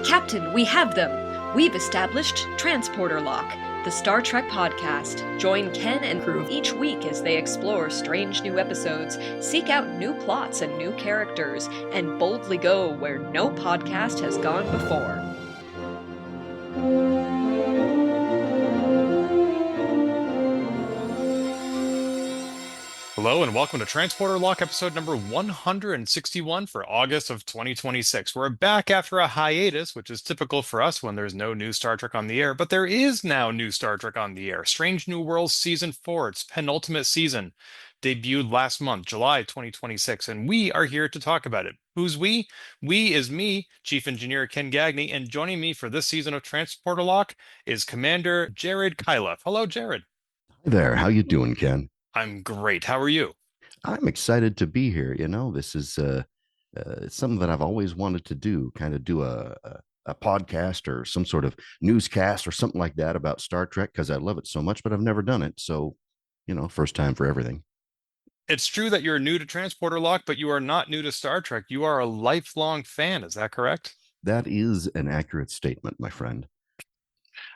Captain, we have them! We've established Transporter Lock, the Star Trek podcast. Join Ken and crew each week as they explore strange new episodes, seek out new plots and new characters, and boldly go where no podcast has gone before. Hello and welcome to Transporter Lock episode number 161 for August of 2026. We're back after a hiatus, which is typical for us when there's no new Star Trek on the air, but there is now new Star Trek on the air. Strange New Worlds Season 4, its penultimate season, debuted last month, July 2026, and we are here to talk about it. Who's we? We is me, Chief Engineer Ken Gagney, and joining me for this season of Transporter Lock is Commander Jared Kyleff. Hello, Jared. Hi there. How you doing, Ken? I'm great. How are you? I'm excited to be here. This is it's something that I've always wanted to do, kind of do a podcast or some sort of newscast or something like that about Star Trek because I love it so much, but I've never done it. So, first time for everything. It's true that you're new to Transporter Lock, but you are not new to Star Trek. You are a lifelong fan. Is that correct? That is an accurate statement, my friend.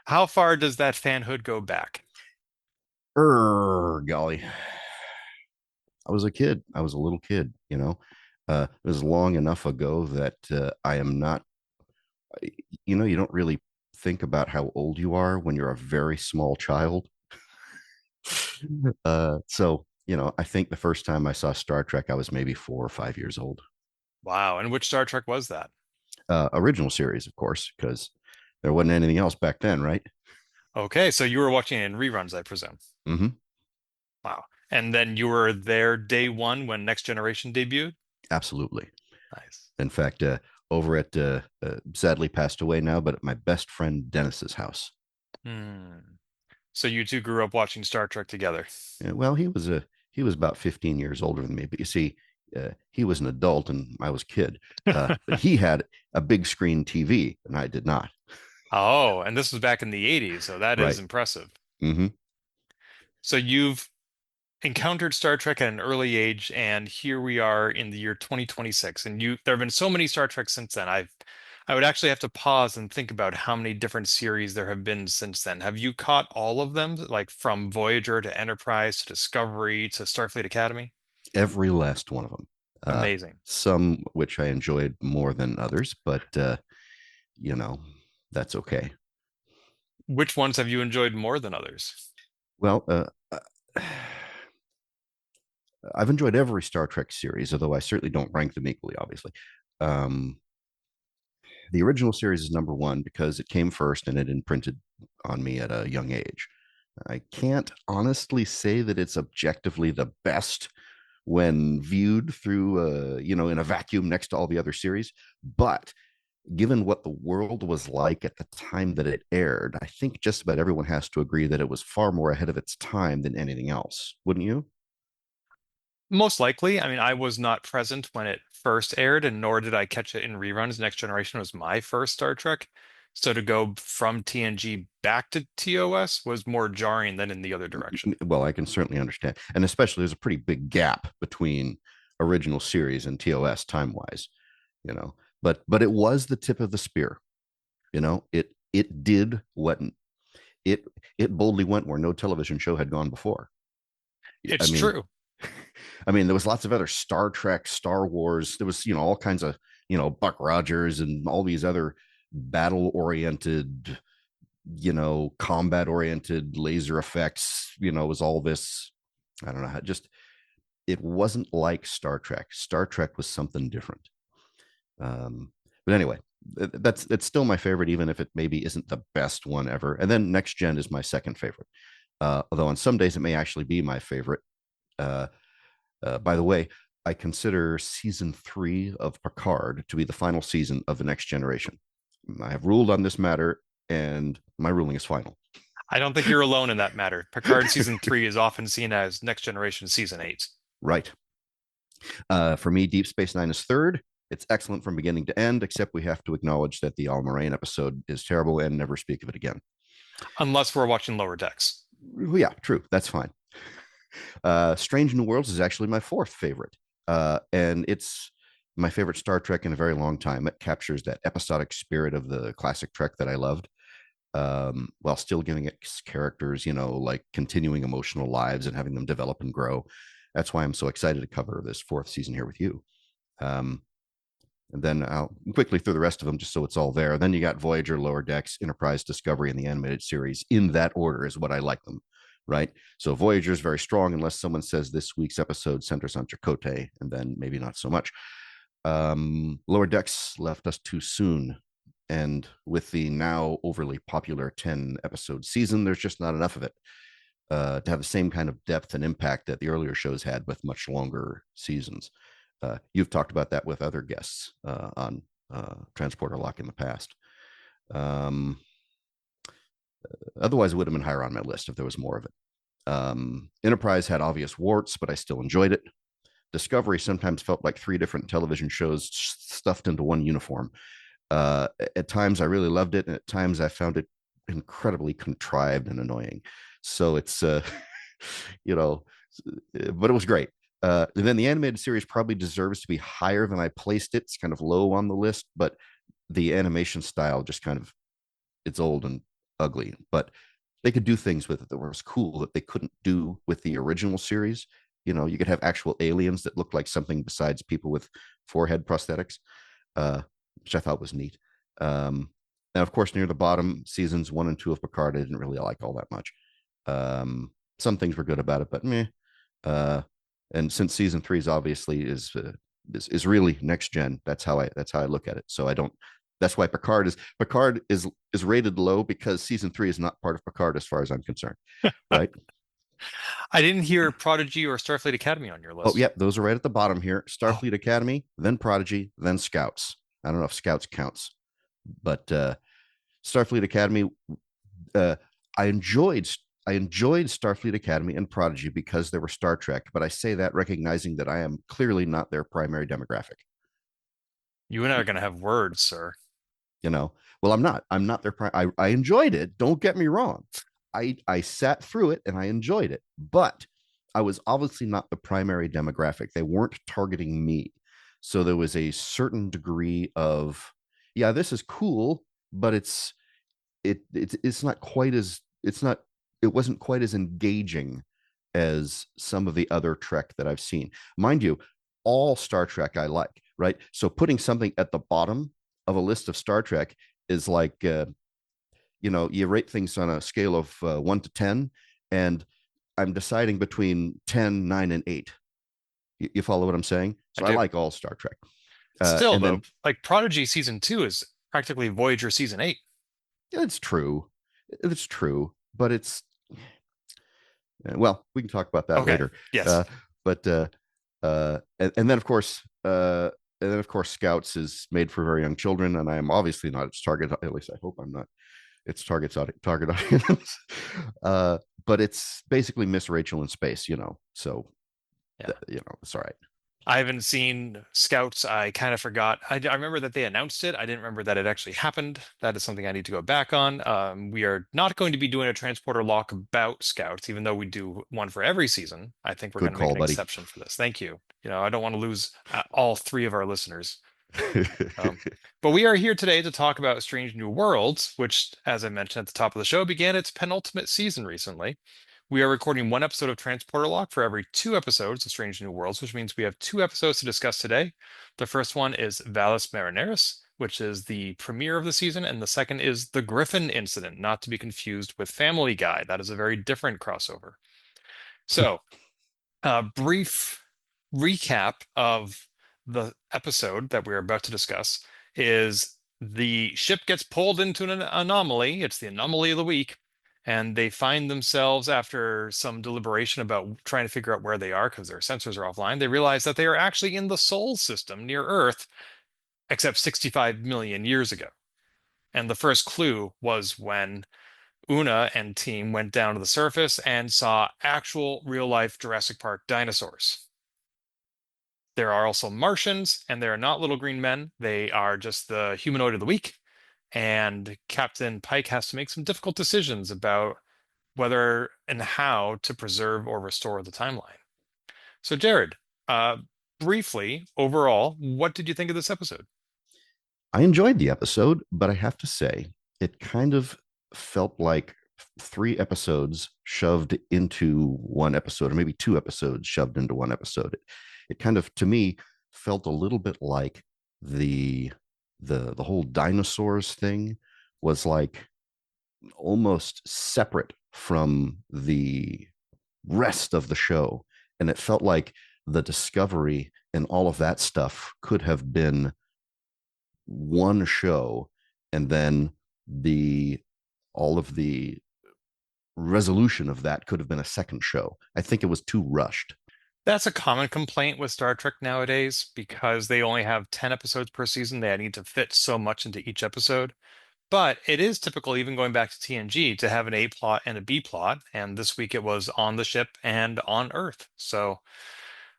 How far does that fanhood go back? Golly. I was a kid. I was a little kid, it was long enough ago that I am not, you don't really think about how old you are when you're a very small child. I think the first time I saw Star Trek, I was maybe 4 or 5 years old. Wow. And which Star Trek was that? Original series, of course, because there wasn't anything else back then, right? Okay, so you were watching it in reruns, I presume. Mm-hmm. Wow. And then you were there day one when Next Generation debuted? Absolutely. Nice. In fact, over at sadly passed away now, but at my best friend Dennis's house. So you two grew up watching Star Trek together. Yeah, well, he was about 15 years older than me, but you see, he was an adult and I was a kid. But he had a big screen TV and I did not. Oh, and this was back in the 80s, so that is Right. impressive. Mm-hmm. So you've encountered Star Trek at an early age, and here we are in the year 2026. And there have been so many Star Trek since then. I would actually have to pause and think about how many different series there have been since then. Have you caught all of them, like from Voyager to Enterprise to Discovery to Starfleet Academy? Every last one of them. Amazing. Some which I enjoyed more than others, but that's okay. Which ones have you enjoyed more than others? Well, I've enjoyed every Star Trek series, although I certainly don't rank them equally, obviously. The original series is number one because it came first and it imprinted on me at a young age. I can't honestly say that it's objectively the best when viewed through, in a vacuum next to all the other series. But given what the world was like at the time that it aired, I think just about everyone has to agree that it was far more ahead of its time than anything else. Wouldn't you? Most likely. I mean, I was not present when it first aired, and nor did I catch it in reruns. Next Generation was my first Star Trek. So to go from TNG back to TOS was more jarring than in the other direction. Well, I can certainly understand. And especially there's a pretty big gap between original series and TOS time-wise, But it was the tip of the spear. It did what it boldly went where no television show had gone before. It's true. I mean, there was lots of other Star Trek, Star Wars. There was, all kinds of, Buck Rogers and all these other battle-oriented, combat-oriented laser effects. It was all this. I don't know how. Just it wasn't like Star Trek. Star Trek was something different. But anyway, that's still my favorite, even if it maybe isn't the best one ever. And then Next Gen is my second favorite. Although on some days it may actually be my favorite. By the way, I consider season 3 of Picard to be the final season of the Next Generation. I have ruled on this matter, and my ruling is final. I don't think you're alone in that matter. Picard season 3 is often seen as Next Generation season 8. Right. For me, Deep Space Nine is third. It's excellent from beginning to end, except we have to acknowledge that the Al Moraine episode is terrible and never speak of it again. Unless we're watching Lower Decks. Yeah, true. That's fine. Strange New Worlds is actually my fourth favorite. And it's my favorite Star Trek in a very long time. It captures that episodic spirit of the classic Trek that I loved, while still giving its characters, like continuing emotional lives and having them develop and grow. That's why I'm so excited to cover this fourth season here with you. Um, and then I'll quickly through the rest of them just so it's all there. Then you got Voyager, Lower Decks, Enterprise, Discovery, and the animated series. In that order is what I like them, right? So Voyager is very strong unless someone says this week's episode centers on Chakotay, and then maybe not so much. Lower Decks left us too soon. And with the now overly popular 10 episode season, there's just not enough of it to have the same kind of depth and impact that the earlier shows had with much longer seasons. You've talked about that with other guests on Transporter Lock in the past. Otherwise, it would have been higher on my list if there was more of it. Enterprise had obvious warts, but I still enjoyed it. Discovery sometimes felt like 3 different television shows stuffed into one uniform. At times, I really loved it, and at times, I found it incredibly contrived and annoying. So it's, but it was great. And then the animated series probably deserves to be higher than I placed it. It's kind of low on the list, but the animation style just kind of, it's old and ugly, but they could do things with it that was cool that they couldn't do with the original series. You could have actual aliens that looked like something besides people with forehead prosthetics, which I thought was neat. And of course, near the bottom, seasons 1 and 2 of Picard, I didn't really like all that much. Some things were good about it, but meh. And since season 3 is obviously is really next gen, that's how I look at it. So I don't. That's why Picard is rated low, because season 3 is not part of Picard as far as I'm concerned, right? I didn't hear Prodigy or Starfleet Academy on your list. Oh, yep, those are right at the bottom here. Starfleet Academy, then Prodigy, then Scouts. I don't know if Scouts counts, but Starfleet Academy, I enjoyed Starfleet Academy and Prodigy because they were Star Trek, but I say that recognizing that I am clearly not their primary demographic. You and I are going to have words, sir. Well, I'm not their I enjoyed it. Don't get me wrong. I sat through it and I enjoyed it, but I was obviously not the primary demographic. They weren't targeting me. So there was a certain degree of, yeah, this is cool, but it's not quite as, it wasn't quite as engaging as some of the other Trek that I've seen. Mind you, all Star Trek I like, right? So putting something at the bottom of a list of Star Trek is like, you rate things on a scale of 1 to 10, and I'm deciding between 10, 9, and 8. You follow what I'm saying? So I like all Star Trek. Still, though, like Prodigy season 2 is practically Voyager season 8. It's true. It's true, but it's, well, we can talk about that later. Yes. And then of course, Scouts is made for very young children, and I am obviously not its target. At least I hope I'm not its target audience. But it's basically Miss Rachel in space, So, it's all right. I haven't seen Scouts. I kind of forgot. I remember that they announced it. I didn't remember that it actually happened. That is something I need to go back on. We are not going to be doing a transporter lock about Scouts, even though we do one for every season. I think we're going to make an exception for this. Thank you. I don't want to lose all 3 of our listeners. But we are here today to talk about Strange New Worlds, which, as I mentioned at the top of the show, began its penultimate season recently. We are recording 1 episode of Transporter Lock for every 2 episodes of Strange New Worlds, which means we have 2 episodes to discuss today. The first one is Valles Marineris, which is the premiere of the season, and the second is the Griffin incident, not to be confused with Family Guy. That is a very different crossover. So, brief recap of the episode that we're about to discuss is the ship gets pulled into an anomaly. It's the anomaly of the week. And they find themselves, after some deliberation about trying to figure out where they are because their sensors are offline, they realize that they are actually in the Sol system near Earth, except 65 million years ago. And the first clue was when Una and team went down to the surface and saw actual real-life Jurassic Park dinosaurs. There are also Martians, and they are not little green men. They are just the humanoid of the week. And Captain Pike has to make some difficult decisions about whether and how to preserve or restore the timeline. So, Jared, briefly, overall, what did you think of this episode? I enjoyed the episode, but I have to say, it kind of felt like three episodes shoved into one episode, or maybe two episodes shoved into one episode. It kind of, to me, felt a little bit like the the whole dinosaurs thing was like almost separate from the rest of the show, and it felt like the discovery and all of that stuff could have been one show, and then the all of the resolution of that could have been a second show. I think it was too rushed. That's a common complaint with Star Trek nowadays because they only have 10 episodes per season. They need to fit so much into each episode. But it is typical, even going back to TNG, to have an A plot and a B plot. And this week it was on the ship and on Earth. So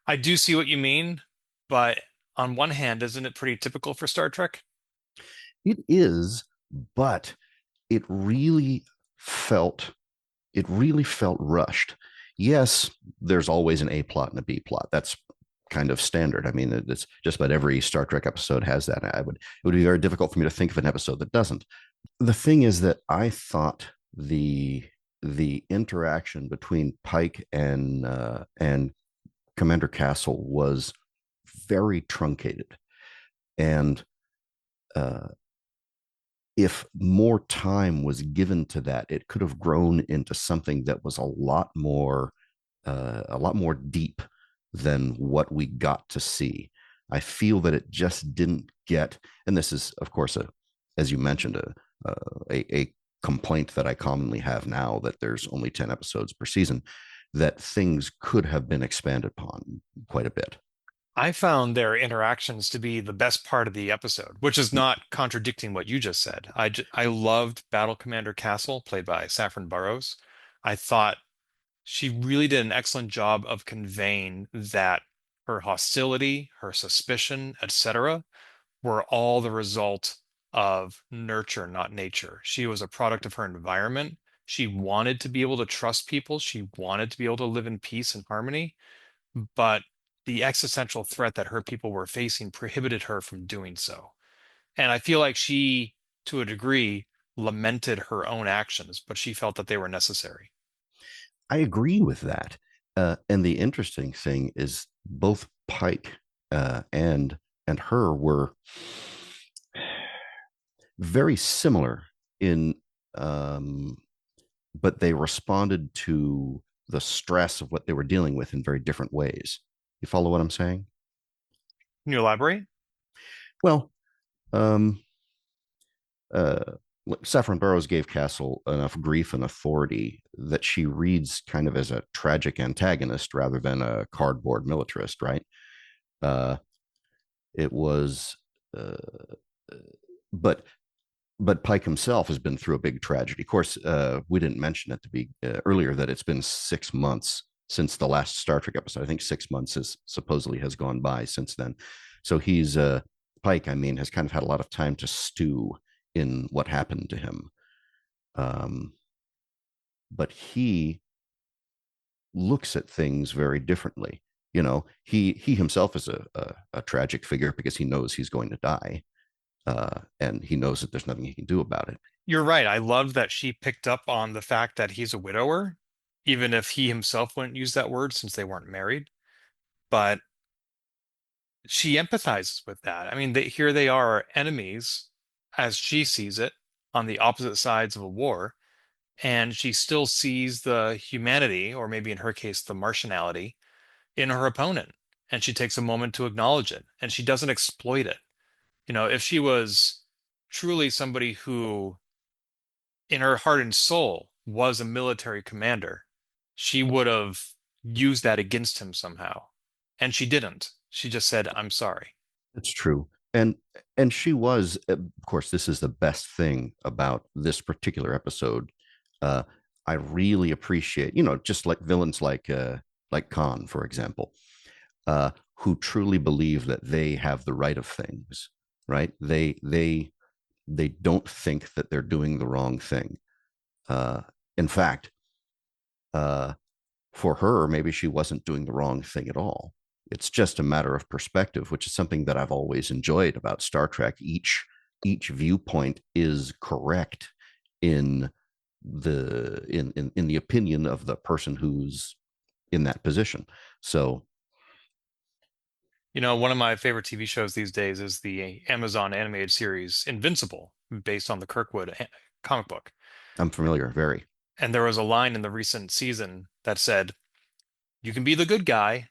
I do see what you mean. But on one hand, isn't it pretty typical for Star Trek? It is, but it really felt it really felt rushed. Yes, there's always an A plot and a B plot. That's kind of standard. I mean, it's just about every Star Trek episode has that. It would be very difficult for me to think of an episode that doesn't. The thing is that I thought the interaction between Pike and Commander Cassell was very truncated, and uh, if more time was given to that, it could have grown into something that was a lot more deep than what we got to see. I feel that it just didn't get, and this is, of course, as you mentioned, a complaint that I commonly have now, that there's only 10 episodes per season, that things could have been expanded upon quite a bit. I found their interactions to be the best part of the episode, which is not contradicting what you just said. I loved Battle Commander Cassell, played by Saffron Burrows. I thought she really did an excellent job of conveying that her hostility, her suspicion, etc., were all the result of nurture, not nature. She was a product of her environment. She wanted to be able to trust people. She wanted to be able to live in peace and harmony, but the existential threat that her people were facing prohibited her from doing so. And I feel like she, to a degree, lamented her own actions, but she felt that they were necessary. I agree with that. And the interesting thing is both Pike and her were very similar in, um, but they responded to the stress of what they were dealing with in very different ways. You follow what I'm saying? Can you elaborate? Well, um, uh, Saffron Burrows gave Castle enough grief and authority that she reads kind of as a tragic antagonist rather than a cardboard militarist, right? Uh, it was, uh, but Pike himself has been through a big tragedy. Of course, we didn't mention it to be earlier that it's been 6 months since the last Star Trek episode. I think 6 months is supposedly has gone by since then. So he's Pike. I mean, has kind of had a lot of time to stew in what happened to him. Um, but he looks at things very differently. You know, he himself is a tragic figure because he knows he's going to die, and he knows that there's nothing he can do about it. You're right. I love that she picked up on the fact that he's a widower, even if he himself wouldn't use that word since they weren't married. But she empathizes with that. I mean, here they are enemies, as she sees it, on the opposite sides of a war, and she still sees the humanity, or maybe in her case, the Martianality, in her opponent. And she takes a moment to acknowledge it, and she doesn't exploit it. You know, if she was truly somebody who, in her heart and soul, was a military commander, she would have used that against him somehow. And she didn't. She just said, I'm sorry. It's true. And she was, of course, this is the best thing about this particular episode. Uh, I really appreciate, just like villains like Khan, for example, who truly believe that they have the right of things, right? They don't think that they're doing the wrong thing. In fact, uh, for her, maybe she wasn't doing the wrong thing at all. It's just a matter of perspective, which is something that I've always enjoyed about Star Trek. Each viewpoint is correct in in the opinion of the person who's in that position. So, One of my favorite TV shows these days is the Amazon animated series Invincible, based on the Kirkwood comic book. I'm familiar, very. And there was a line in the recent season that said, "You can be the good guy,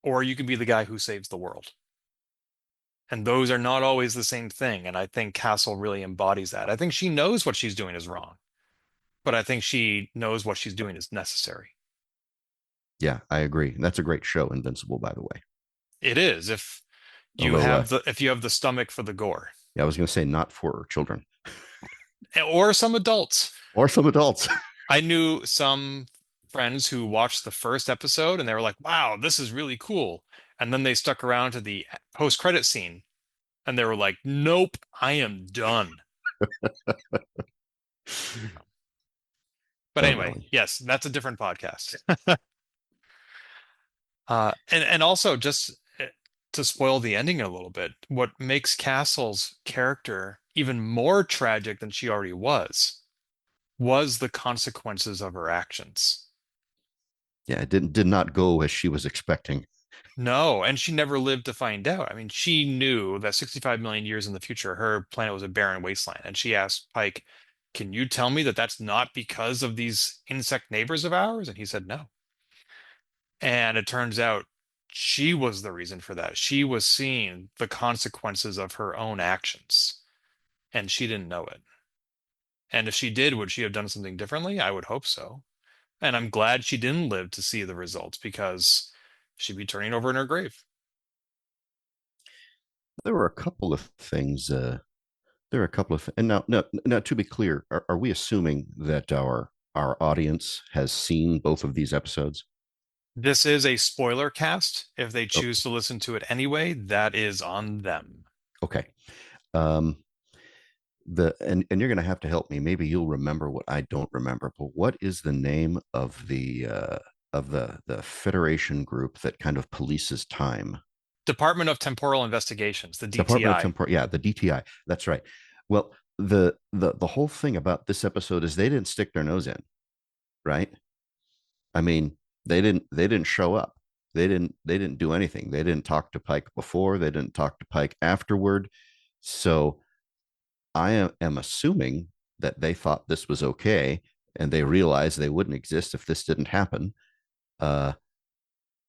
or you can be the guy who saves the world." And those are not always the same thing. And I think Cassell really embodies that. I think she knows what she's doing is wrong, but I think she knows what she's doing is necessary. Yeah, I agree. And that's a great show, Invincible, by the way. It is Although, if you have the stomach for the gore, yeah, I was going to say not for children or some adults. or some adults. I knew some friends who watched the first episode and they were like, "Wow, this is really cool." And then they stuck around to the post-credit scene and they were like, "Nope, I am done." But Oh, anyway, golly. yes, that's a different podcast. And also just to spoil the ending a little bit, what makes Castle's character even more tragic than she already was the consequences of her actions. Yeah, it did not go as she was expecting. No, and she never lived to find out. I mean, she knew that 65 million years in the future, her planet was a barren wasteland. And she asked Pike, "Can you tell me that that's not because of these insect neighbors of ours?" And he said, "No." And it turns out she was the reason for that. She was seeing the consequences of her own actions, and she didn't know it. And if she did, would she have done something differently? I would hope so. And I'm glad she didn't live to see the results because she'd be turning over in her grave. There were a couple of things. There are a couple of, and now, to be clear, are we assuming that our audience has seen both of these episodes? This is a spoiler cast. If they Oh, choose to listen to it anyway, that is on them. okay. Um, and you're going to have to help me. Maybe you'll remember what I don't remember. But what is the name of the Federation group that kind of polices time? Department of Temporal Investigations, the Department of DTI. Temporal. Yeah, the DTI. That's right. Well, the whole thing about this episode is they didn't stick their nose in, right? I mean, they didn't show up. They didn't do anything. They didn't talk to Pike before. They didn't talk to Pike afterward. So I am assuming that they thought this was okay, and they realized they wouldn't exist if this didn't happen. Uh,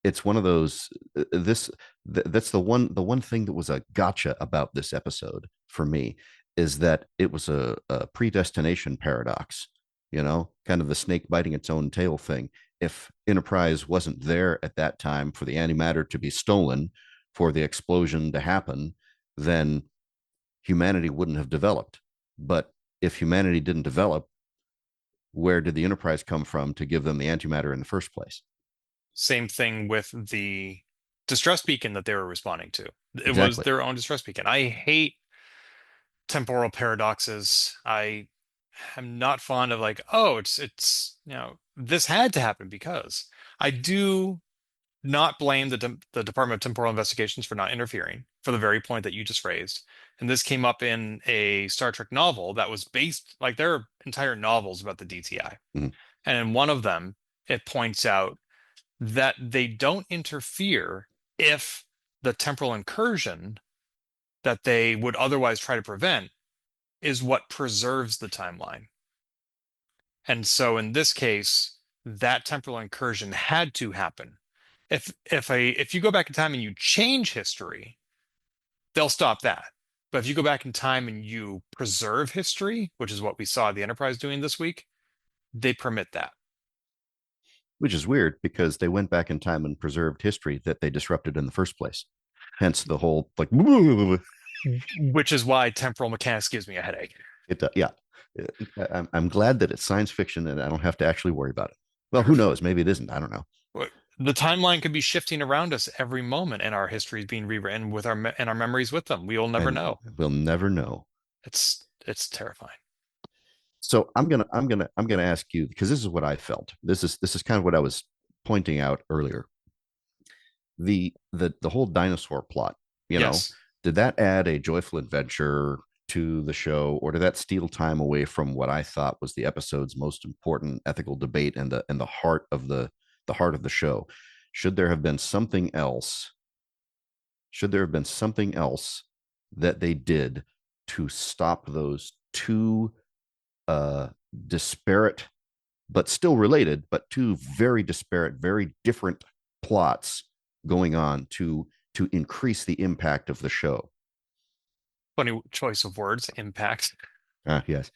it's one of those. That's the one thing that was a gotcha about this episode for me is that it was a predestination paradox. Kind of the snake biting its own tail thing. If Enterprise wasn't there at that time for the antimatter to be stolen, for the explosion to happen, then humanity wouldn't have developed. But if humanity didn't develop, where did the Enterprise come from to give them the antimatter in the first place? Same thing with the distress beacon that they were responding to. It was Exactly. their own distress beacon. I hate temporal paradoxes. I am not fond of like, oh, this had to happen because I do not blame the Department of Temporal Investigations for not interfering for the very point that you just raised. And this came up in a Star Trek novel that was based, like there are entire novels about the DTI. Mhm. And in one of them, it points out that they don't interfere if the temporal incursion that they would otherwise try to prevent is what preserves the timeline. And so in this case, that temporal incursion had to happen. If you go back in time and you change history, they'll stop that. But if you go back in time and you preserve history, which is what we saw the Enterprise doing this week, they permit that. Which is weird because they went back in time and preserved history that they disrupted in the first place. Hence the whole like, Which is why temporal mechanics gives me a headache. yeah. I'm glad that it's science fiction and I don't have to actually worry about it. Well, who knows? Maybe it isn't. I don't know. The timeline could be shifting around us every moment, and our history is being rewritten with our memories with them. We will never And know. we'll never know. It's terrifying. So I'm gonna ask you because this is what I felt. This is kind of what I was pointing out earlier. the whole dinosaur plot, you know, Yes. did that add a joyful adventure to the show, or did that steal time away from what I thought was the episode's most important ethical debate and the heart of the heart of the show? Should there have been something else? Should there have been something else that they did to stop those two uh disparate but still related, but two very disparate, very different plots going on to increase the impact of the show? Funny choice of words, impact. Yes.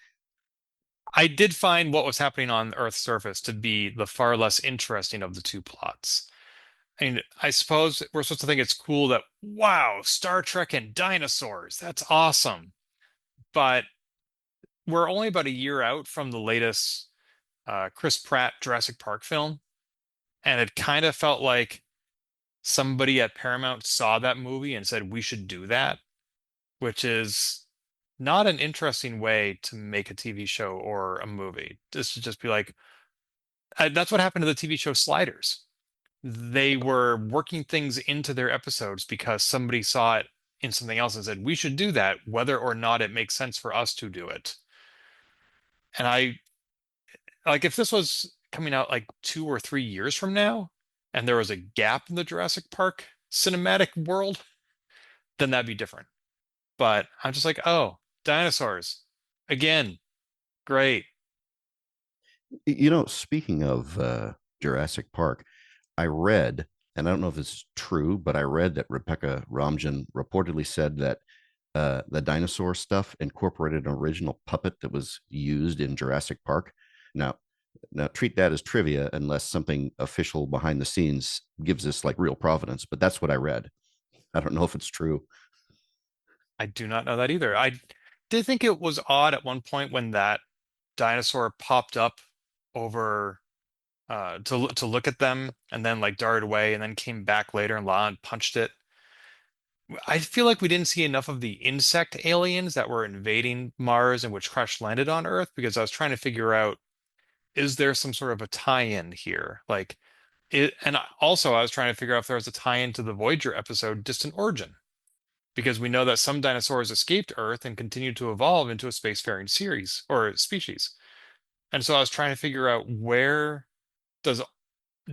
I did find what was happening on Earth's surface to be the far less interesting of the two plots. I mean, I suppose we're supposed to think it's cool that, wow, Star Trek and dinosaurs, that's awesome. But we're only about a year out from the latest Chris Pratt Jurassic Park film, and it kind of felt like somebody at Paramount saw that movie and said, we should do that, which is not an interesting way to make a TV show or a movie. This should just be like, that's what happened to the TV show Sliders. They were working things into their episodes because somebody saw it in something else and said, we should do that, whether or not it makes sense for us to do it. And I like if this was coming out like 2 or 3 years from now, and there was a gap in the Jurassic Park cinematic world, then that'd be different. But I'm just like, oh, dinosaurs. Again, great. You know, speaking of Jurassic Park, I read, and I don't know if this is true, but I read that Rebecca Romijn reportedly said that the dinosaur stuff incorporated an original puppet that was used in Jurassic Park. Now, now treat that as trivia unless something official behind the scenes gives us like real provenance. But that's what I read. I don't know if it's true. I do not know that either. I did think it was odd at one point when that dinosaur popped up over to look at them and then like darted away and then came back later and Lon punched it. I feel like we didn't see enough of the insect aliens that were invading Mars and which crash landed on Earth because I was trying to figure out, is there some sort of a tie-in here? Like also I was trying to figure out if there was a tie-in to the Voyager episode Distant Origin because we know that some dinosaurs escaped Earth and continued to evolve into a spacefaring series or species. And so I was trying to figure out where does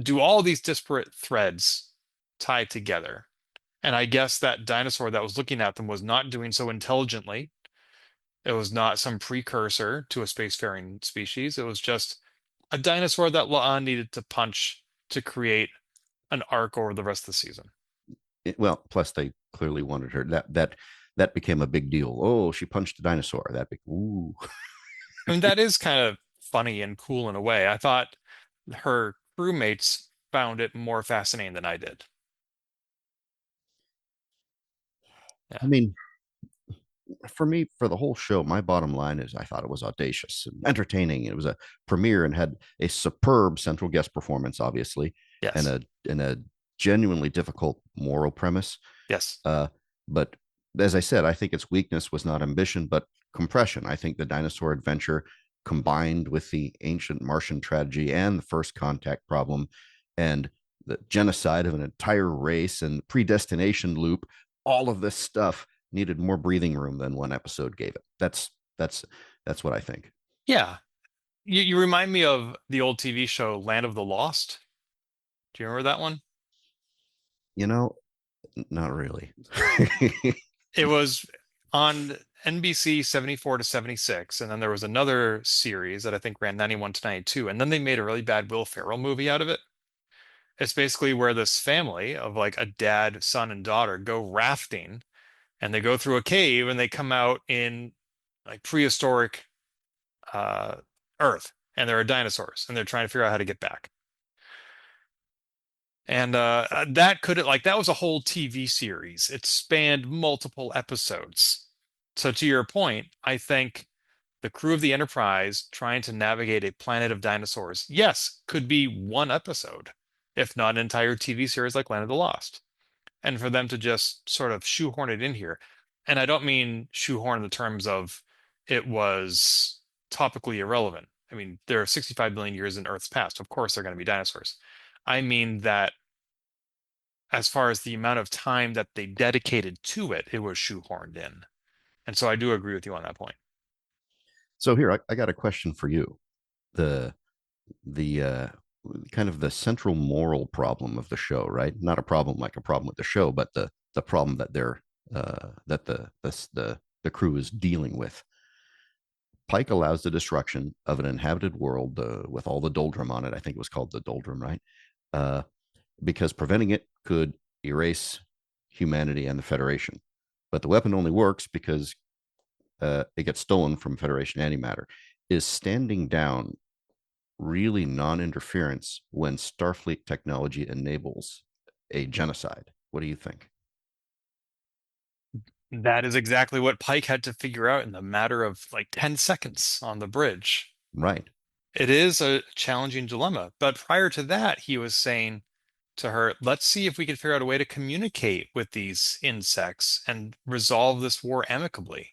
do all these disparate threads tie together? And I guess that dinosaur that was looking at them was not doing so intelligently. It was not some precursor to a spacefaring species. It was just a dinosaur that La'an needed to punch to create an arc over the rest of the season. Well, plus they clearly wanted her. That became a big deal. Oh, she punched a dinosaur. That big. Ooh. I mean, that is kind of funny and cool in a way. I thought her crewmates found it more fascinating than I did. I Yeah. mean, for me, for the whole show, my bottom line is I thought it was audacious and entertaining. It was a premiere and had a superb central guest performance, obviously, and Yes. a genuinely difficult moral premise. Yes. But as I said, I think its weakness was not ambition, but compression. I think the dinosaur adventure combined with the ancient Martian tragedy and the first contact problem and the genocide of an entire race and predestination loop, all of this stuff needed more breathing room than one episode gave it. That's what I think. Yeah. You remind me of the old TV show Land of the Lost. Do you remember that one? You know, not really. It was on NBC 74 to 76, and then there was another series that I think ran 91 to 92, and then they made a really bad Will Ferrell movie out of it. It's basically where this family of like a dad, son, and daughter go rafting, and they go through a cave, and they come out in like prehistoric uh, Earth, and there are dinosaurs, and they're trying to figure out how to get back. And that could like that was a whole TV series. It spanned multiple episodes. So to your point, I think the crew of the Enterprise trying to navigate a planet of dinosaurs, yes, could be one episode, if not an entire TV series like Land of the Lost. And for them to just sort of shoehorn it in here, and I don't mean shoehorn in the terms of it was topically irrelevant. I mean, there are 65 million years in Earth's past. Of course, there are going to be dinosaurs. I mean that as far as the amount of time that they dedicated to it, it was shoehorned in. And so I do agree with you on that point. So here, I got a question for you. The the kind of the central moral problem of the show, right? Not a problem like a problem with the show, but the problem that the crew is dealing with. Pike allows the destruction of an inhabited world with all the doldrum on it. I think it was called the doldrum, right? Uh, because preventing it could erase humanity and the Federation. But the weapon only works because it gets stolen from Federation antimatter. Is standing down really non-interference when Starfleet technology enables a genocide? What do you think? That is exactly what Pike had to figure out in the matter of like 10 seconds on the bridge. Right. It is a challenging dilemma. But prior to that, he was saying to her, let's see if we can figure out a way to communicate with these insects and resolve this war amicably.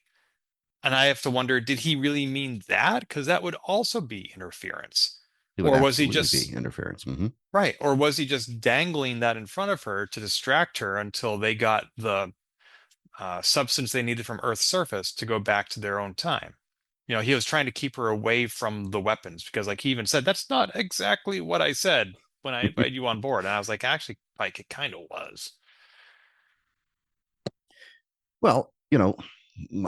And I have to wonder, did he really mean that? Because that would also be interference. It would Or was he absolutely be just, interference. Mm-hmm. right? Or was he just dangling that in front of her to distract her until they got the substance they needed from Earth's surface to go back to their own time? He was trying to keep her away from the weapons because, like, he even said, that's not exactly what I said when I invited you on board. And I was like, actually, Pike, it kind of was. Well,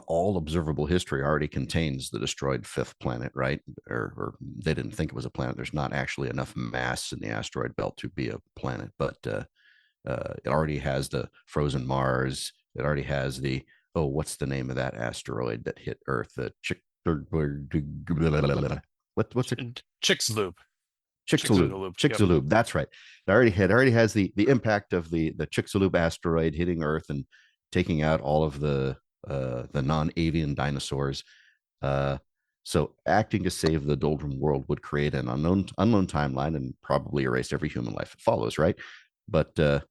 all observable history already contains the destroyed fifth planet, right? Or they didn't think it was a planet. There's not actually enough mass in the asteroid belt to be a planet, but it already has the frozen Mars. It already has the, oh, what's the name of that asteroid that hit Earth? The what's it? Chicxulub. Chicxulub. Chicxulub. Yep. Chicxulub. That's right. It already has the impact of the Chicxulub asteroid hitting Earth and taking out all of the non-avian dinosaurs. Uh, so acting to save the doldrum world would create an unknown timeline and probably erase every human life that follows, right? But the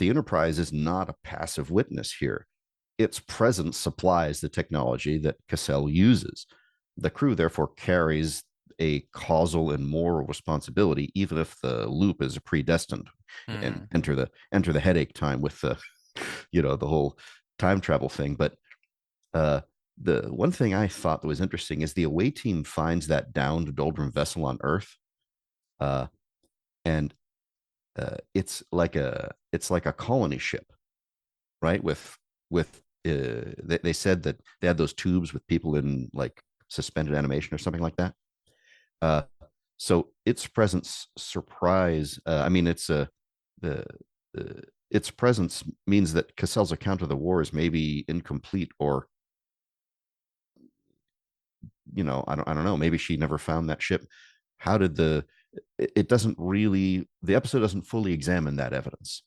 Enterprise is not a passive witness here. Its presence supplies the technology that Cassell uses. The crew therefore carries a causal and moral responsibility, even if the loop is predestined. And Hmm. enter the headache time with the whole time travel thing. But the one thing I thought that was interesting is the away team finds that downed doldrum vessel on Earth, uh, and it's like a colony ship, right? They said that they had those tubes with people in like suspended animation or something like that. Uh, so its presence surprise. I mean, the, its presence means that Cassell's account of the war is maybe incomplete, or I don't know. Maybe she never found that ship. How did it doesn't really, the episode doesn't fully examine that evidence,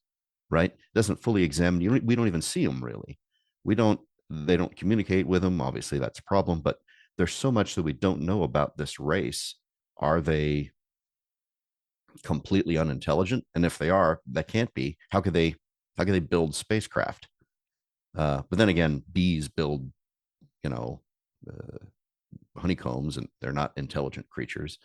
right? It doesn't fully examine, we don't even see them really. They don't communicate with them. Obviously, that's a problem, but there's so much that we don't know about this race. Are they completely unintelligent? And if they are, that can't be. How could they build spacecraft? But then again, bees build, you know, uh, honeycombs, and they're not intelligent creatures.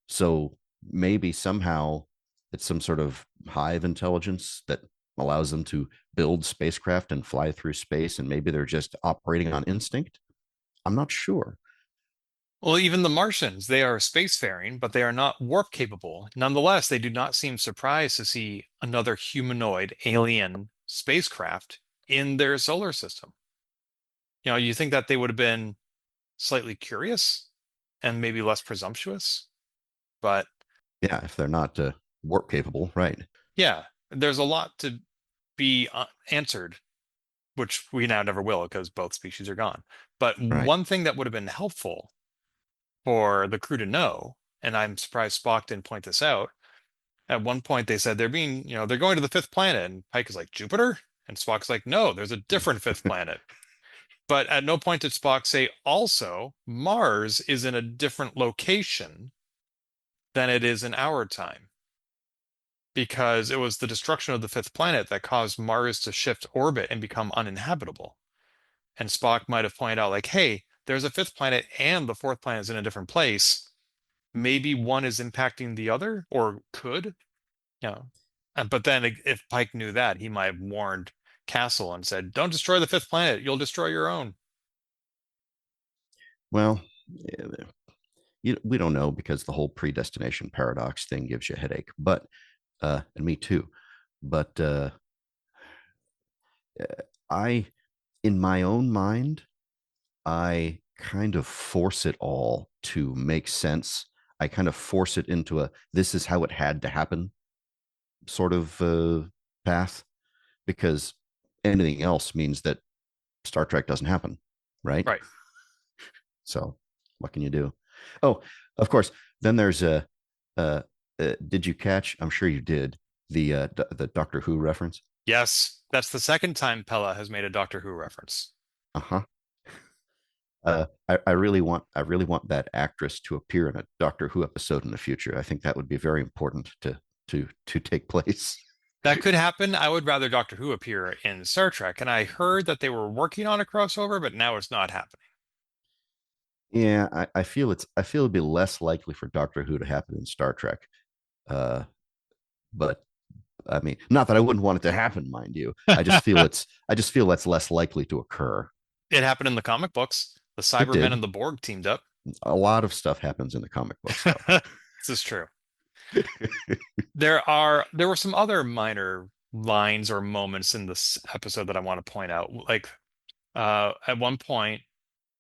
So maybe somehow it's some sort of hive intelligence that allows them to build spacecraft and fly through space, and maybe they're just operating on instinct. I'm not sure. Well, even the Martians, they are spacefaring, but they are not warp capable. Nonetheless, they do not seem surprised to see another humanoid alien spacecraft in their solar system. You think that they would have been slightly curious and maybe less presumptuous, but Yeah, if they're not warp capable, right? yeah, there's a lot to be answered, which we now never will because both species are gone. But Right. one thing that would have been helpful for the crew to know, and I'm surprised Spock didn't point this out. At one point, they said they're going to the fifth planet, and Pike is like, Jupiter? And Spock's like, no, there's a different fifth planet. But at no point did Spock say, also, Mars is in a different location than it is in our time, because it was the destruction of the fifth planet that caused Mars to shift orbit and become uninhabitable. And Spock might have pointed out, like, hey, there's a fifth planet and the fourth planet is in a different place. Maybe one is impacting the other, or could. Yeah. But then if Pike knew that, he might have warned Cassell and said, "Don't destroy the fifth planet. You'll destroy your own." Well, we don't know because the whole predestination paradox thing gives you a headache. But and me too. But I, in my own mind, I kind of force it all to make sense. I kind of force it into a this is how it had to happen sort of path because anything else means that Star Trek doesn't happen, right? Right. So what can you do? Oh, of course. Then there's did you catch? I'm sure you did the Doctor Who reference. Yes, that's the second time Pella has made a Doctor Who reference. Uh huh. I really want that actress to appear in a Doctor Who episode in the future. I think that would be very important to take place. That could happen. I would rather Doctor Who appear in Star Trek, and I heard that they were working on a crossover, but now it's not happening. Yeah, I feel it'd be less likely for Doctor Who to happen in Star Trek. Uh, but I mean, not that I wouldn't want it to happen, mind you. I just feel that's less likely to occur. It happened in the comic books. The It Cybermen did. and the Borg teamed up. A lot of stuff happens in the comic books, though. This is true. There were some other minor lines or moments in this episode that I want to point out. Like at one point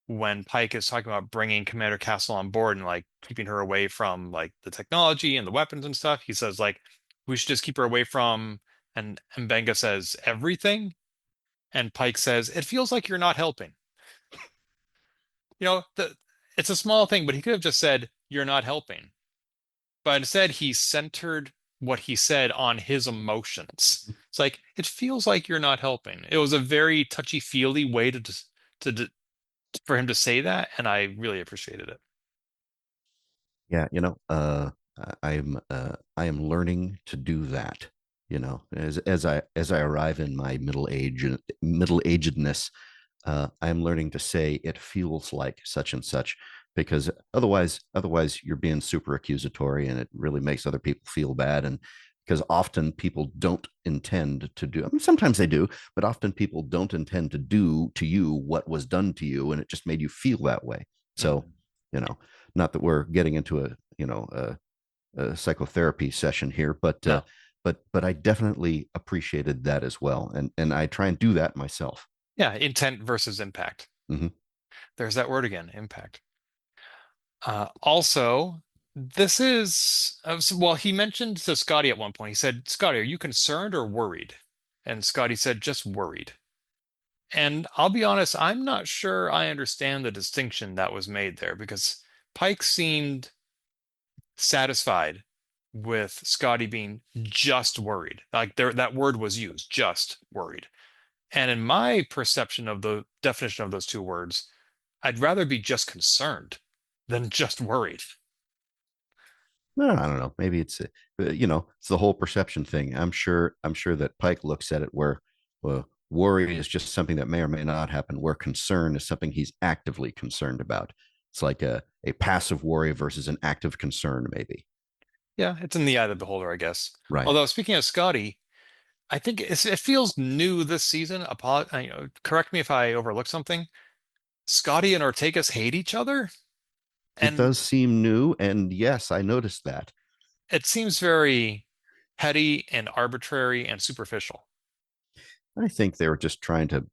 when Pike is talking about bringing Commander Cassell on board and like keeping her away from like the technology and the weapons and stuff, he says like we should just keep her away from and Benga says everything and Pike says it feels like you're not helping. It's a small thing, but he could have just said you're not helping. But instead, he centered what he said on his emotions. It's like it feels like you're not helping. It was a very touchy-feely way to for him to say that, and I really appreciated it. Yeah, I am learning to do that. As I arrive in my middle agedness, I am learning to say it feels like such and such because otherwise you're being super accusatory and it really makes other people feel bad. And because often people don't intend to do, I mean, sometimes they do, but often people don't intend to do to you what was done to you, and it just made you feel that way. So, Mhm. you know, not that we're getting into a psychotherapy session here, No. but I definitely appreciated that as well, and I try and do that myself. Yeah, intent versus impact. Mm-hmm. There's that word again, impact. Also, this is well, he mentioned to Scotty at one point. He said, "Scotty, are you concerned or worried?" And Scotty said, "Just worried." And I'll be honest, I'm not sure I understand the distinction that was made there because Pike seemed satisfied with Scotty being just worried. Like there, that word was used, just worried. And in my perception of the definition of those two words, I'd rather be just concerned than just worried. Well, I don't know. Maybe it's the whole perception thing. I'm sure that Pike looks at it where worry is just something that may or may not happen, where concern is something he's actively concerned about. It's like a passive worry versus an active concern, maybe. Yeah, it's in the eye of the beholder, I guess. Right. Although speaking of Scotty, I think it feels new this season. Correct me if I overlook something. Scotty and Ortegas hate each other, It and does seem new, and yes, I noticed that. it seems very petty and arbitrary and superficial. I think they were just trying to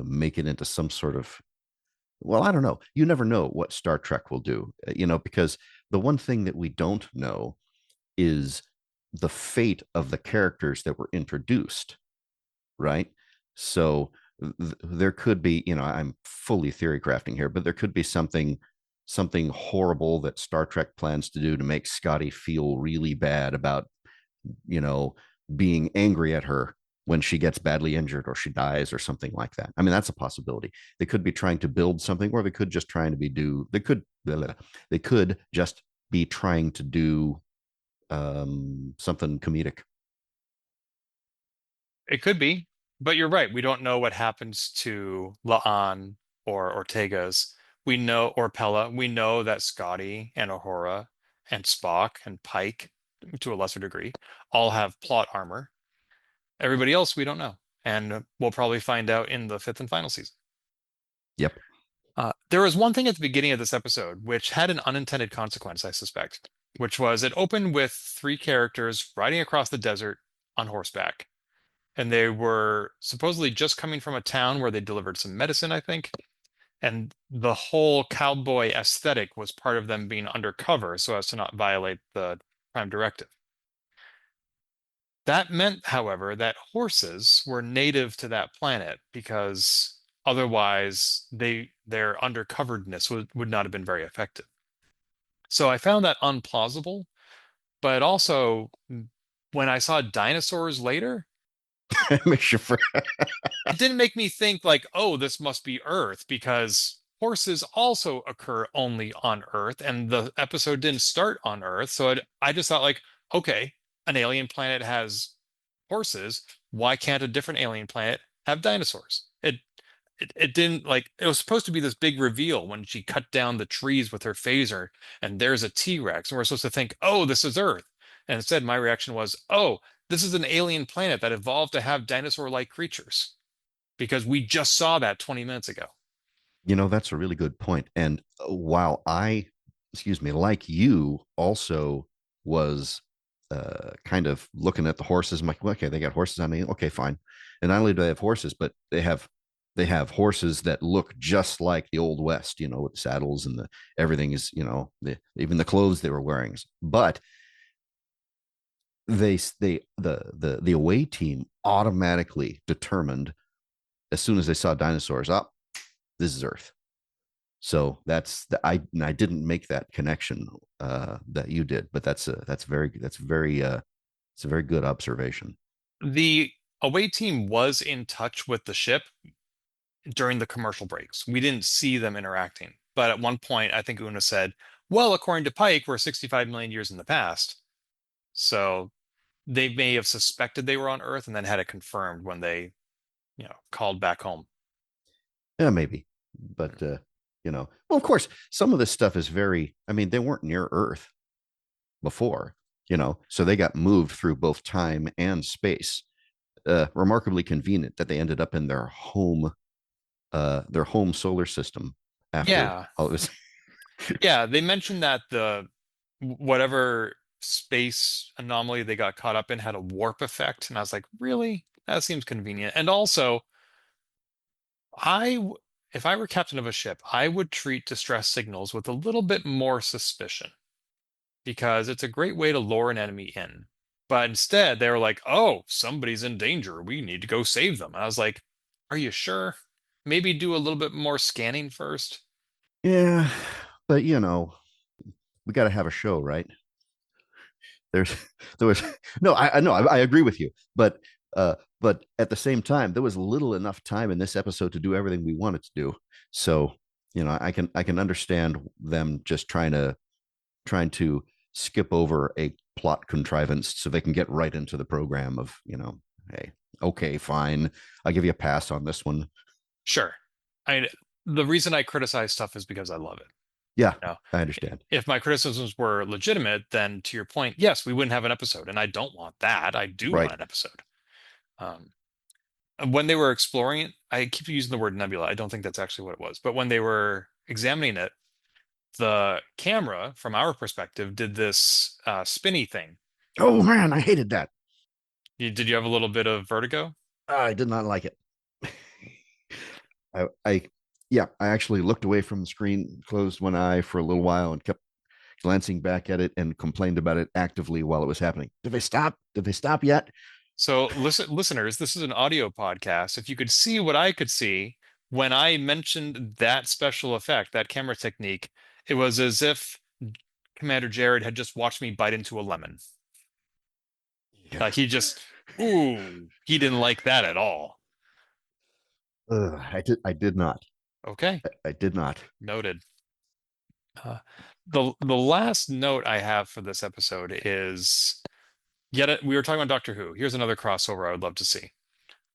make it into some sort of well, I don't know. You never know what Star Trek will do, because the one thing that we don't know is the fate of the characters that were introduced, right? So there could be, I'm fully theory crafting here, but there could be something horrible that Star Trek plans to do to make Scotty feel really bad about, you know, being angry at her when she gets badly injured or she dies or something like that. I mean, that's a possibility. They could be trying to build something, or they could just trying to be do. They could just be trying to do something comedic. It could be, but you're right. We don't know what happens to La'an or Ortegas. We know, or Pella. We know that Scotty and Uhura and Spock and Pike to a lesser degree, all have plot armor. Everybody else we don't know, and we'll probably find out in the fifth and final season. Yep. There was one thing at the beginning of this episode which had an unintended consequence, I suspect, which was it opened with three characters riding across the desert on horseback. And they were supposedly just coming from a town where they delivered some medicine, I think. And the whole cowboy aesthetic was part of them being undercover so as to not violate the Prime Directive. That meant, however, that horses were native to that planet because otherwise their undercoverness would not have been very effective. So I found that unplausible, but also when I saw dinosaurs later, Makes you it didn't make me think like, oh, this must be Earth because horses also occur only on Earth, and the episode didn't start on Earth. So I just thought like, okay, an alien planet has horses. Why can't a different alien planet have dinosaurs? It didn't like it was supposed to be this big reveal when she cut down the trees with her phaser, and there's a T-Rex, and we're supposed to think, oh, this is Earth. And instead, my reaction was, oh, this is an alien planet that evolved to have dinosaur-like creatures because we just saw that 20 minutes ago. That's a really good point. And while I, excuse me, like you, also was kind of looking at the horses. I'm like, well, okay, they got horses on me. Okay, fine. And not only do they have horses, but they have horses that look just like the old West. With the saddles and the everything is, even the clothes they were wearing. But the away team automatically determined as soon as they saw dinosaurs, up, this is Earth. So I didn't make that connection that you did, but that's it's a very good observation. The away team was in touch with the ship during the commercial breaks. We didn't see them interacting. But at one point, I think Una said, well, according to Pike, we're 65 million years in the past. So they may have suspected they were on Earth and then had it confirmed when they, called back home. Yeah, maybe, but well, of course, some of this stuff is very. I mean, they weren't near Earth before, so they got moved through both time and space. Remarkably convenient that they ended up in their home solar system after Yeah. all this. Yeah, they mentioned that the whatever space anomaly they got caught up in had a warp effect, and I was like, really? That seems convenient. And also, if I were captain of a ship, I would treat distress signals with a little bit more suspicion because it's a great way to lure an enemy in. But instead, they were like, oh, somebody's in danger. We need to go save them. And I was like, are you sure? Maybe do a little bit more scanning first. Yeah, but we got to have a show, right? There's there was no, I know, I agree with you, but at the same time, there was little enough time in this episode to do everything we wanted to do. So I can understand them just trying to skip over a plot contrivance so they can get right into the program of hey, okay, fine, I'll give you a pass on this one. Sure. I the reason I criticize stuff is because I love it. Yeah, You know, I understand. if my criticisms were legitimate, then to your point, yes, we wouldn't have an episode, and I don't want that. I do want Right. an episode. Um, and when they were exploring it, I keep using the word nebula. I don't think that's actually what it was, but when they were examining it, the camera, from our perspective, did this spinny thing. Oh man, I hated that. Did you have a little bit of vertigo? I did not like it. I yeah, I actually looked away from the screen, closed one eye for a little while, and kept glancing back at it and complained about it actively while it was happening. Did they stop? Did they stop yet? So, listeners, this is an audio podcast. If you could see what I could see when I mentioned that special effect, that camera technique, it was as if Commander Jared had just watched me bite into a lemon. Yeah. Like he didn't like that at all. I did not. Okay, I did not. noted. Uh, the last note I have for this episode is we were talking about Doctor Who. Here's another crossover I would love to see.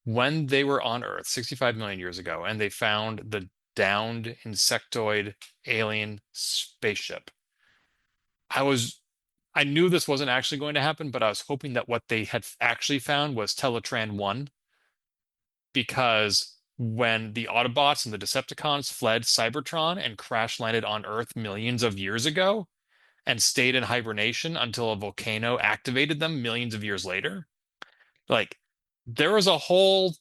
When they were on Earth 65 million years ago and they found the downed insectoid alien spaceship, I was I knew this wasn't actually going to happen, but I was hoping that what they had actually found was Teletran 1, because when the Autobots and the Decepticons fled Cybertron and crash landed on Earth millions of years ago and stayed in hibernation until a volcano activated them millions of years later, like there was a whole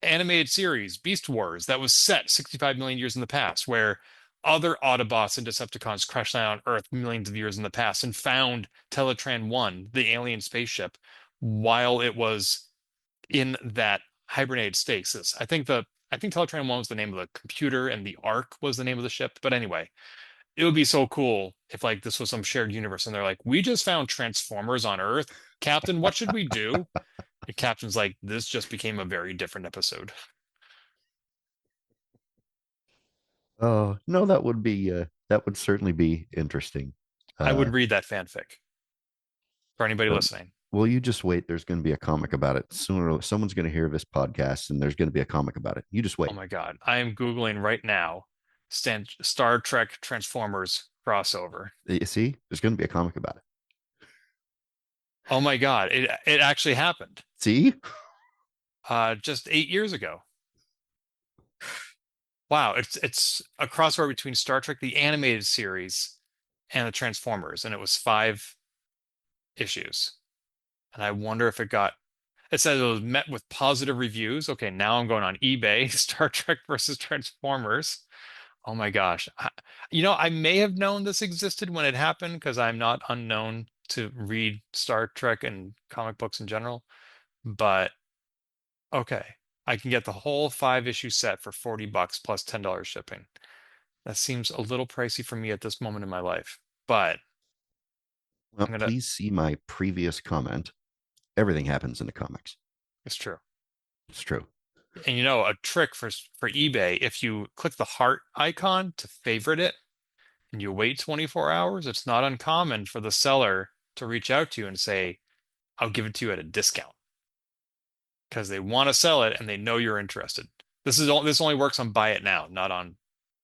animated series, Beast Wars, that was set 65 million years in the past, where other Autobots and Decepticons crashed land on Earth millions of years in the past and found Teletran 1, the alien spaceship, while it was in that hibernated stasis. I think Teletran 1 was the name of the computer and the Ark was the name of the ship. But anyway, it would be so cool if like this was some shared universe and they're like, we just found Transformers on Earth. Captain, what should we do? The captain's like, this just became a very different episode. Oh, no, that would certainly be interesting. I Uh, would read that fanfic for anybody but listening. well, you just wait. There's going to be a comic about it sooner. Someone's going to hear this podcast, and there's going to be a comic about it. You just Oh wait. my God. I am Googling right now Star Trek Transformers crossover. You see, there's going to be a comic about it. Oh my God. It actually happened. See, Just 8 years ago. Wow, it's a crossover between Star Trek the animated series and the Transformers, and it was 5 issues. And I wonder if it said it was met with positive reviews. Okay, now I'm going on eBay, Star Trek versus Transformers. Oh my gosh. I may have known this existed when it happened because I'm not unknown to read Star Trek and comic books in general. But okay, I can get the whole 5 issue set for $40 plus $10 shipping. That seems a little pricey for me at this moment in my life, but well, I'm gonna, please see my previous comment. Everything happens in the comics. it's true. It's true. And a trick for eBay, if you click the heart icon to favorite it and you wait 24 hours, it's not uncommon for the seller to reach out to you and say, I'll give it to you at a discount because they want to sell it and they know you're interested. This only works on buy it now, not on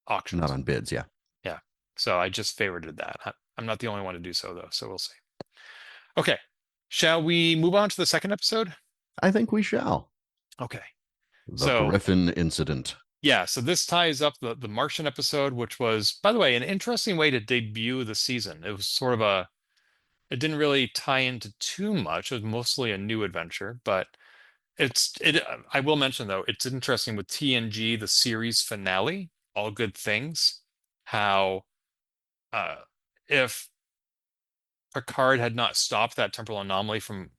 Not auctions. on bids. Yeah, Yeah. So I just favorited that. I'm not the only one to do so though, so we'll see. Okay. Shall we move on to the second episode? I think we shall. Okay. The So Griffin incident. yeah, so this ties up the Martian episode, which was, by the way, an interesting way to debut the season. It was sort of it didn't really tie into too much. It was mostly a new adventure, but I will mention though, it's interesting with TNG, the series finale, All Good Things, how uh if Picard had not stopped that temporal anomaly from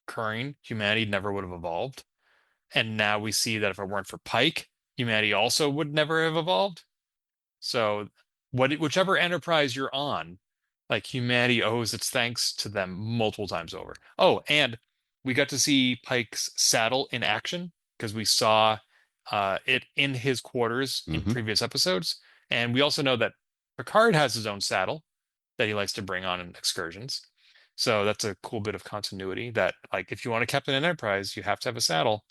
occurring, humanity never would have evolved. And now we see that if it weren't for Pike, humanity also would never have evolved. So whichever enterprise you're on, like humanity owes its thanks to them multiple times over. Oh, and we got to see Pike's saddle in action because we saw it in his quarters in Mm-hmm. previous episodes. And we also know that Picard has his own saddle that he likes to bring on in excursions. So that's a cool bit of continuity that, like, if you want to captain an enterprise, you have to have a saddle.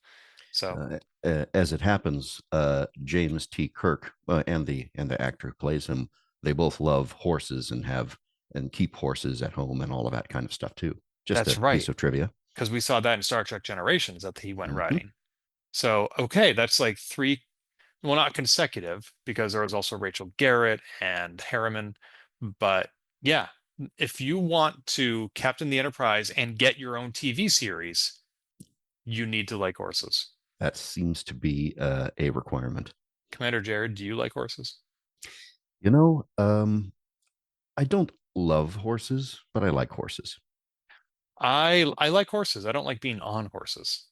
So As it happens, James T. Kirk and the actor who plays him, they both love horses and keep horses at home and all of that kind of stuff too. Just that's a right, piece of trivia. because we saw that in Star Trek Generations that he went Mm-hmm. riding. So, okay, that's like three, well, not consecutive, because there was also Rachel Garrett and Harriman. But yeah, if you want to captain the Enterprise and get your own TV series, you need to like horses. That seems to be a requirement. Commander Jared, do you like horses? You know, I don't love horses, but I like horses. I like horses. I don't like being on horses.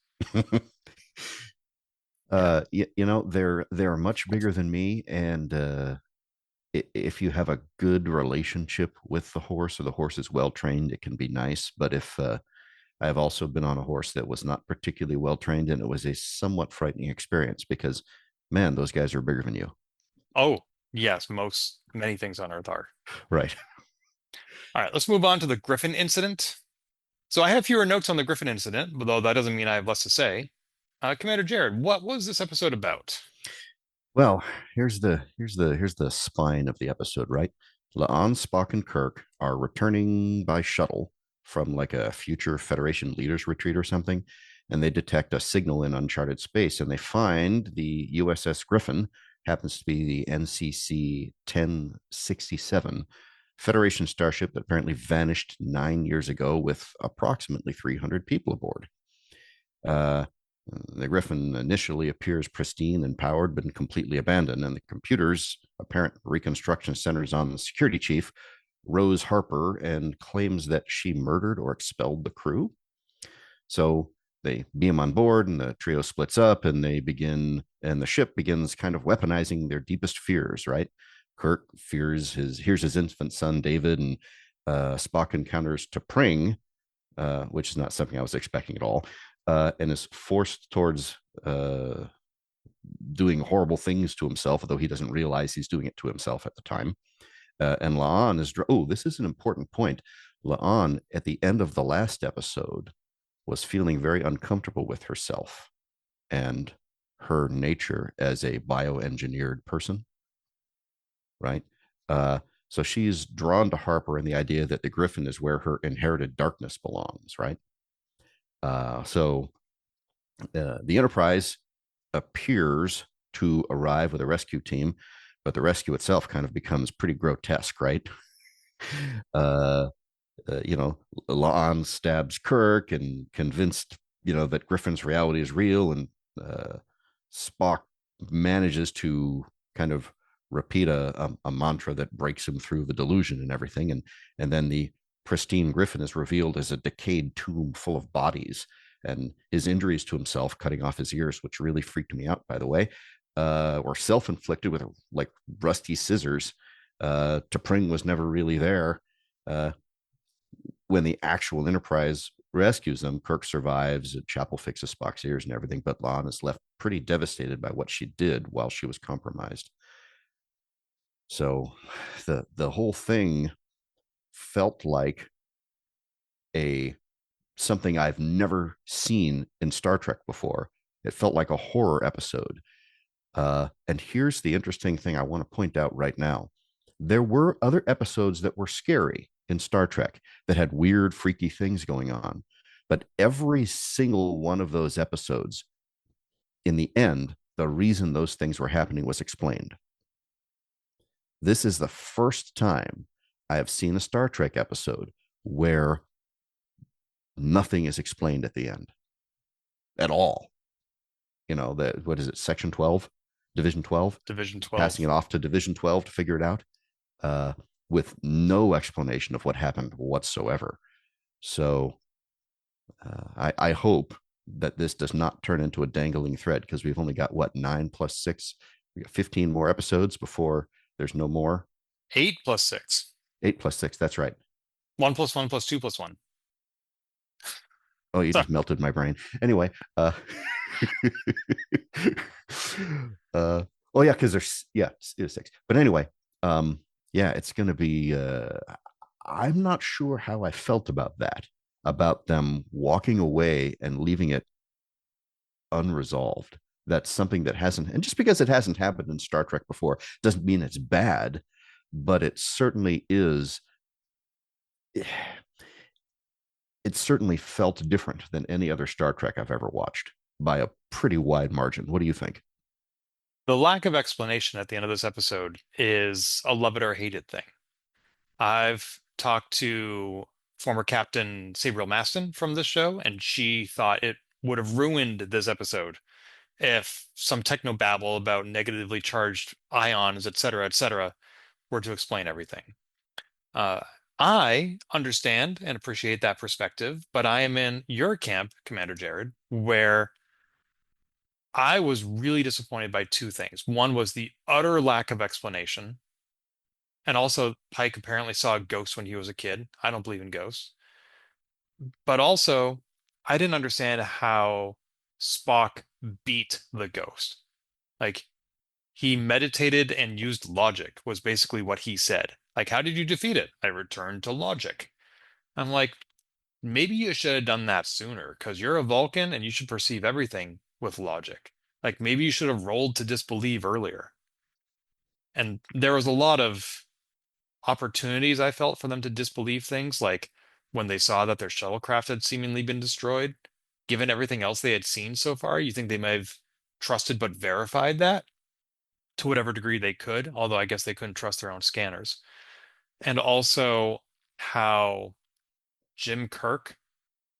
Yeah. They're much bigger than me, and if you have a good relationship with the horse or the horse is well trained, it can be nice. But if I've also been on a horse that was not particularly well trained, and it was a somewhat frightening experience because, man, those guys are bigger than you. Oh, yes, many things on Earth are. Right. All right, let's move on to the Griffin incident. So I have fewer notes on the Griffin incident, although that doesn't mean I have less to say. Commander Jared, what was this episode about? Well, here's the spine of the episode, right? La'an, Spock, and Kirk are returning by shuttle from like a future Federation leaders retreat or something, and they detect a signal in uncharted space, and they find the USS Griffin, happens to be the NCC 1067 Federation starship that apparently vanished 9 years ago with approximately 300 people aboard. Uh, the Griffin initially appears pristine and powered, but completely abandoned, and the computer's apparent reconstruction centers on the security chief, Rose Harper, and claims that she murdered or expelled the crew. So they beam on board, and the trio splits up, and and the ship begins kind of weaponizing their deepest fears, right? Kirk hears his infant son, David, and Spock encounters T'Pring, which is not something I was expecting at all, and is forced towards doing horrible things to himself, although he doesn't realize he's doing it to himself at the time. And La'an this is an important point. La'an, at the end of the last episode, was feeling very uncomfortable with herself and her nature as a bioengineered person, right? So she's drawn to Harper and the idea that the Griffin is where her inherited darkness belongs, right? So the Enterprise appears to arrive with a rescue team, but the rescue itself kind of becomes pretty grotesque, right? uh, La'an stabs Kirk and convinced, that Griffin's reality is real, and Spock manages to kind of repeat a mantra that breaks him through the delusion and everything, and then the pristine Griffin is revealed as a decayed tomb full of bodies, and his injuries to himself, cutting off his ears, which really freaked me out, by the way, were self-inflicted with like rusty scissors. T'Pring was never really there. When the actual Enterprise rescues them, Kirk survives, Chapel fixes Spock's ears and everything, but La'an is left pretty devastated by what she did while she was compromised. So the whole thing felt like a something I've never seen in Star Trek before. It felt like a horror episode. And here's the interesting thing I want to point out right now. There were other episodes that were scary in Star Trek that had weird, freaky things going on. But every single one of those episodes, in the end, the reason those things were happening was explained. This is the first time I have seen a Star Trek episode where nothing is explained at the end at all. What is it, Section 12, Division 12? Division 12. Passing it off to Division 12 to figure it out, with no explanation of what happened whatsoever. So I hope that this does not turn into a dangling thread, because we've only got, 9 plus 6? We got 15 more episodes before there's no more. 8 plus 6. 8 plus 6, that's right. 1 plus 1 plus 2 plus 1. Oh, you just melted my brain. Anyway, oh yeah, because there's it is 6. But anyway, it's going to be. I'm not sure how I felt about that, about them walking away and leaving it unresolved. That's something that hasn't, and just because it hasn't happened in Star Trek before doesn't mean it's bad, but it certainly is. It certainly felt different than any other Star Trek I've ever watched by a pretty wide margin. What do you think? The lack of explanation at the end of this episode is a love it or hate it thing. I've talked to former Captain Sabriel Maston from this show, and she thought it would have ruined this episode if some techno babble about negatively charged ions, et cetera, were to explain everything. I understand and appreciate that perspective, but I am in your camp, Commander Jared, where I was really disappointed by two things. One was the utter lack of explanation, and also Pike apparently saw a ghost when he was a kid. I don't believe in ghosts. But also, I didn't understand how Spock beat the ghost. Like, he meditated and used logic, was basically what he said. Like, how did you defeat it? I returned to logic. I'm like, maybe you should have done that sooner, because you're a Vulcan and you should perceive everything with logic. Like maybe you should have rolled to disbelieve earlier. And there was a lot of opportunities I felt for them to disbelieve things, like when they saw that their shuttlecraft had seemingly been destroyed. Given everything else they had seen so far, you think they may have trusted but verified that to whatever degree they could, although I guess they couldn't trust their own scanners. And also how Jim Kirk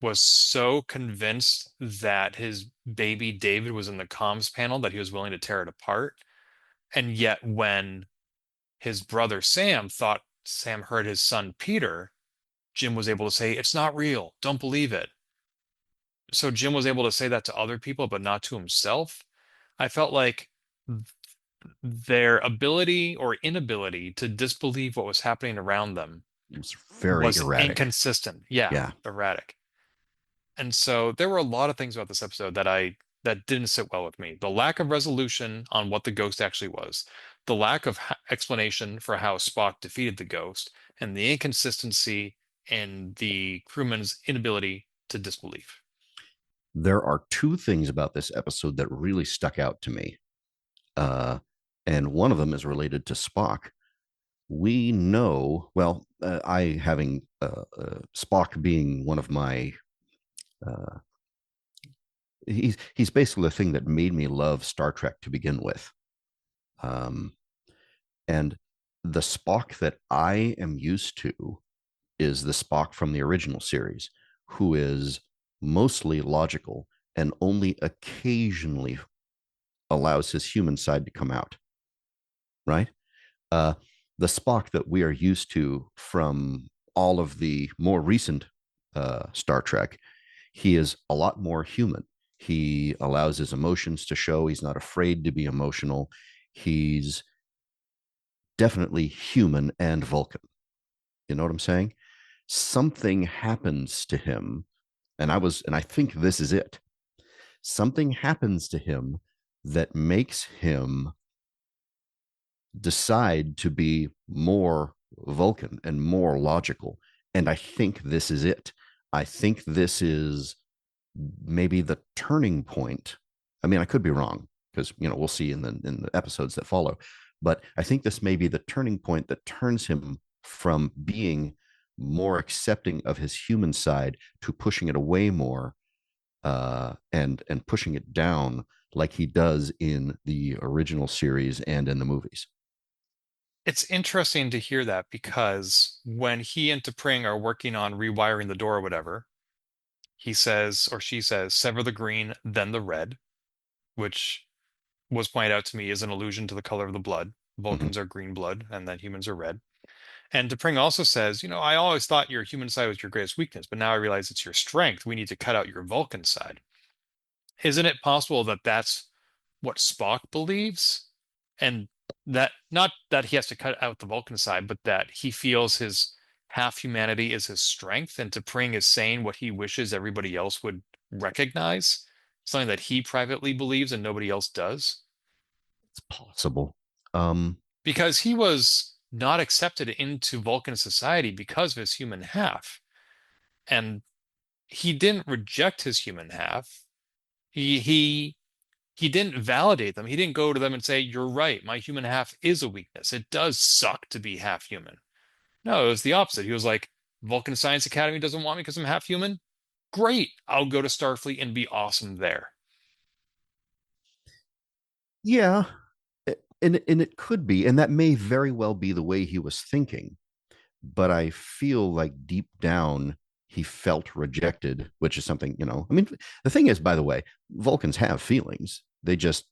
was so convinced that his baby David was in the comms panel that he was willing to tear it apart. And yet, when his brother Sam thought Sam heard his son Peter, Jim was able to say, "It's not real. Don't believe it." So Jim was able to say that to other people, but not to himself. I felt like their ability or inability to disbelieve what was happening around them It's very was erratic. inconsistent. Yeah, Yeah. erratic. And so there were a lot of things about this episode that didn't sit well with me. The lack of resolution on what the ghost actually was, the lack of explanation for how Spock defeated the ghost, and the inconsistency in the crewman's inability to disbelieve. There are two things about this episode that really stuck out to me. And one of them is related to Spock. We know, well, I having Spock being one of my, uh, he's basically the thing that made me love Star Trek to begin with. Um, and the Spock that I am used to is the Spock from the original series, who is mostly logical and only occasionally allows his human side to come out, right? Uh, the Spock that we are used to from all of the more recent Star Trek, he is a lot more human. He allows his emotions to show. He's not afraid to be emotional. He's definitely human and Vulcan. You know what I'm saying? Something happens to him, and I think this is it. Something happens to him that makes him decide to be more Vulcan and more logical. And I think this is it. I think this is maybe the turning point. I mean, I could be wrong because we'll see in the episodes that follow. But I think this may be the turning point that turns him from being more accepting of his human side to pushing it away more, and pushing it down like he does in the original series and in the movies. It's interesting to hear that because when he and T'Pring are working on rewiring the door or whatever, he says, or she says, sever the green, then the red, which was pointed out to me is an allusion to the color of the blood. Mm-hmm. Vulcans are green blood, and then humans are red. And T'Pring also says, I always thought your human side was your greatest weakness, but now I realize it's your strength. We need to cut out your Vulcan side. Isn't it possible that that's what Spock believes? And that not that he has to cut out the Vulcan side, but that he feels his half humanity is his strength, and T'Pring is saying what he wishes everybody else would recognize, something that he privately believes and nobody else does. It's possible. Um, Because he was not accepted into Vulcan society because of his human half. And he didn't reject his human half. He didn't validate them. He didn't go to them and say, "You're right, my human half is a weakness. It does suck to be half human." No, it was the opposite. He was like, "Vulcan Science Academy doesn't want me because I'm half human? Great, I'll go to Starfleet and be awesome there." yeah, and it could be, and that may very well be the way he was thinking. But I feel like deep down he felt rejected, which is something, I mean, the thing is, by the way, Vulcans have feelings. They just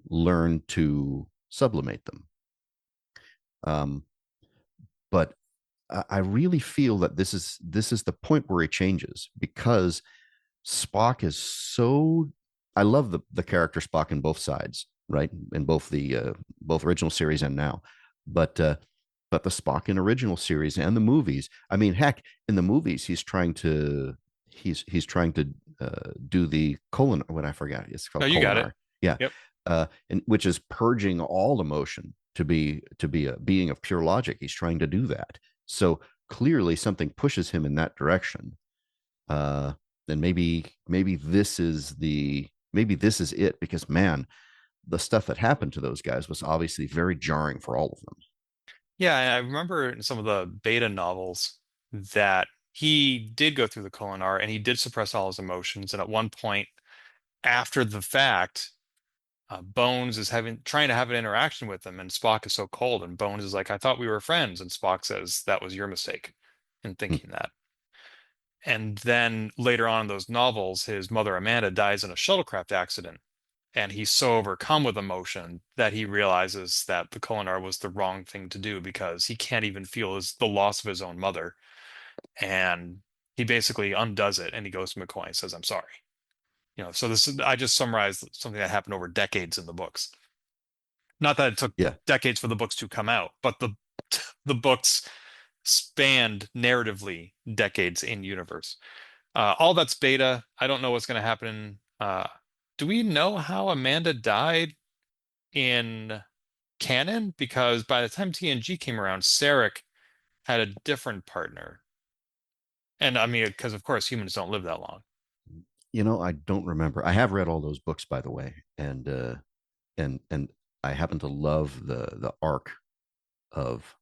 learn to sublimate them. But I really feel that this is the point where he changes, because Spock is so. I love the character Spock in both sides, right? In both the both original series and now, but the Spock in original series and the movies. I mean, heck, in the movies, he's trying to do the colon. What I forgot, it's No, called you got it. colonar. Yeah, Yep. and which is purging all emotion to be a being of pure logic. He's trying to do that. So clearly, something pushes him in that direction. And maybe this is maybe this is it, because man, the stuff that happened to those guys was obviously very jarring for all of them. Yeah, I remember in some of the beta novels that he did go through the Kolinar and he did suppress all his emotions. And at one point, after the fact, Bones is having trying to have an interaction with him, and Spock is so cold, and Bones is like, "I thought we were friends," and Spock says, "That was your mistake in Hmm. thinking that." And then later on in those novels, his mother Amanda dies in a shuttlecraft accident, and he's so overcome with emotion that he realizes that the Kolinar was the wrong thing to do because he can't even feel the loss of his own mother, and he basically undoes it, and he goes to McCoy and says, "I'm sorry." So this is, I just summarized something that happened over decades in the books. Not that it took Yeah. decades for the books to come out, but the books spanned narratively decades in universe. All that's beta. I don't know what's going to happen. Do we know how Amanda died in canon? Because by the time TNG came around, Sarek had a different partner. And I mean, because of course humans don't live that long. I don't remember. I have read all those books, by the way, and I happen to love the arc of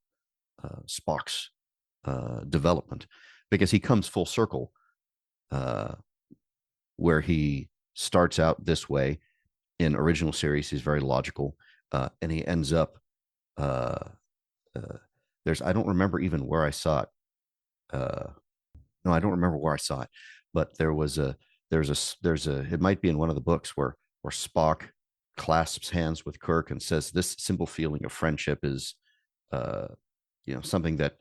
Spock's development, because he comes full circle, uh, where he starts out this way in original series. He's very logical, and he ends up. Uh, uh, I don't remember even where I saw it. No, I don't remember where I saw it, but it might be in one of the books where Spock clasps hands with Kirk and says, "This simple feeling of friendship is, uh, something that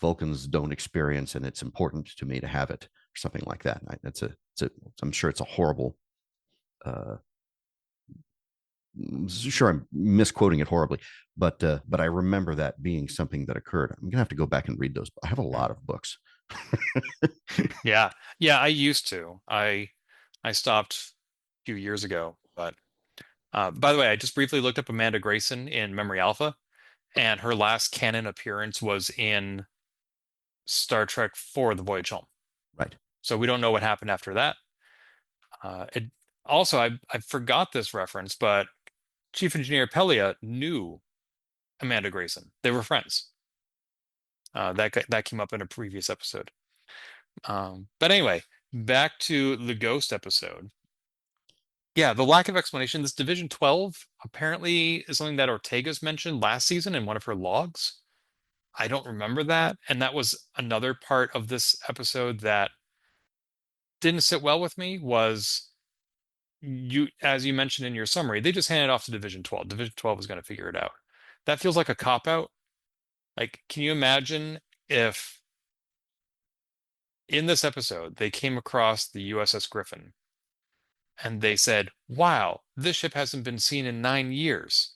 Vulcans don't experience, and it's important to me to have it," or something like that. I'm sure it's a horrible. Uh, sure, I'm misquoting it horribly, but I remember that being something that occurred. I'm gonna have to go back and read those. I have a lot of books. Yeah. Yeah, I used to. I stopped a few years ago, but by the way, I just briefly looked up Amanda Grayson in Memory Alpha, and her last canon appearance was in Star Trek IV: The Voyage Home. Right. So we don't know what happened after that. It also I forgot this reference, but Chief Engineer Pelia knew Amanda Grayson. They were friends. That came up in a previous episode. But anyway, back to the Ghost episode. Yeah, the lack of explanation. This Division 12 apparently is something that Ortega's mentioned last season in one of her logs. I don't remember that. And that was another part of this episode that didn't sit well with me was as you mentioned in your summary, they just handed off to Division 12. Division 12 is going to figure it out. That feels like a cop out. Like, can you imagine if in this episode they came across the USS Griffin and they said, "Wow, this ship hasn't been seen in 9 years.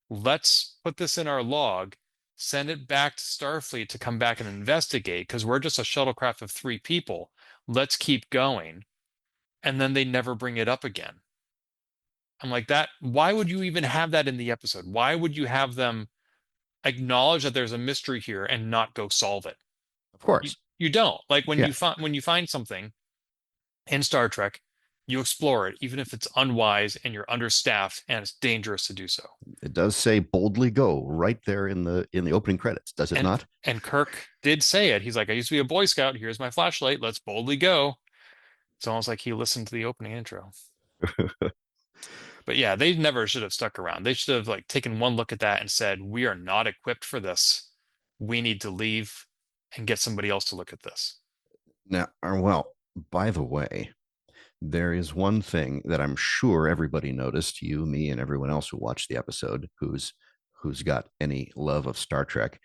Let's put this in our log, send it back to Starfleet to come back and investigate because we're just a shuttlecraft of 3 people. Let's keep going." And then they never bring it up again. I'm like, that, why would you even have that in the episode? Why would you have them acknowledge that there's a mystery here and not go solve it? Of You, course. you don't. Like Yeah. when you find something in Star Trek, you explore it, even if it's unwise and you're understaffed and it's dangerous to do so. It does say "boldly go" right there in the opening credits, does it And not? and Kirk did say it. He's like, "I used to be a Boy Scout. Here's my flashlight. Let's boldly go." It's almost like he listened to the opening intro. But yeah, they never should have stuck around. They should have like taken one look at that and said, "We are not equipped for this. We need to leave and get somebody else to look at this." Now, well, by the way, there is one thing that I'm sure everybody noticed, you, me, and everyone else who watched the episode, who's got any love of Star Trek.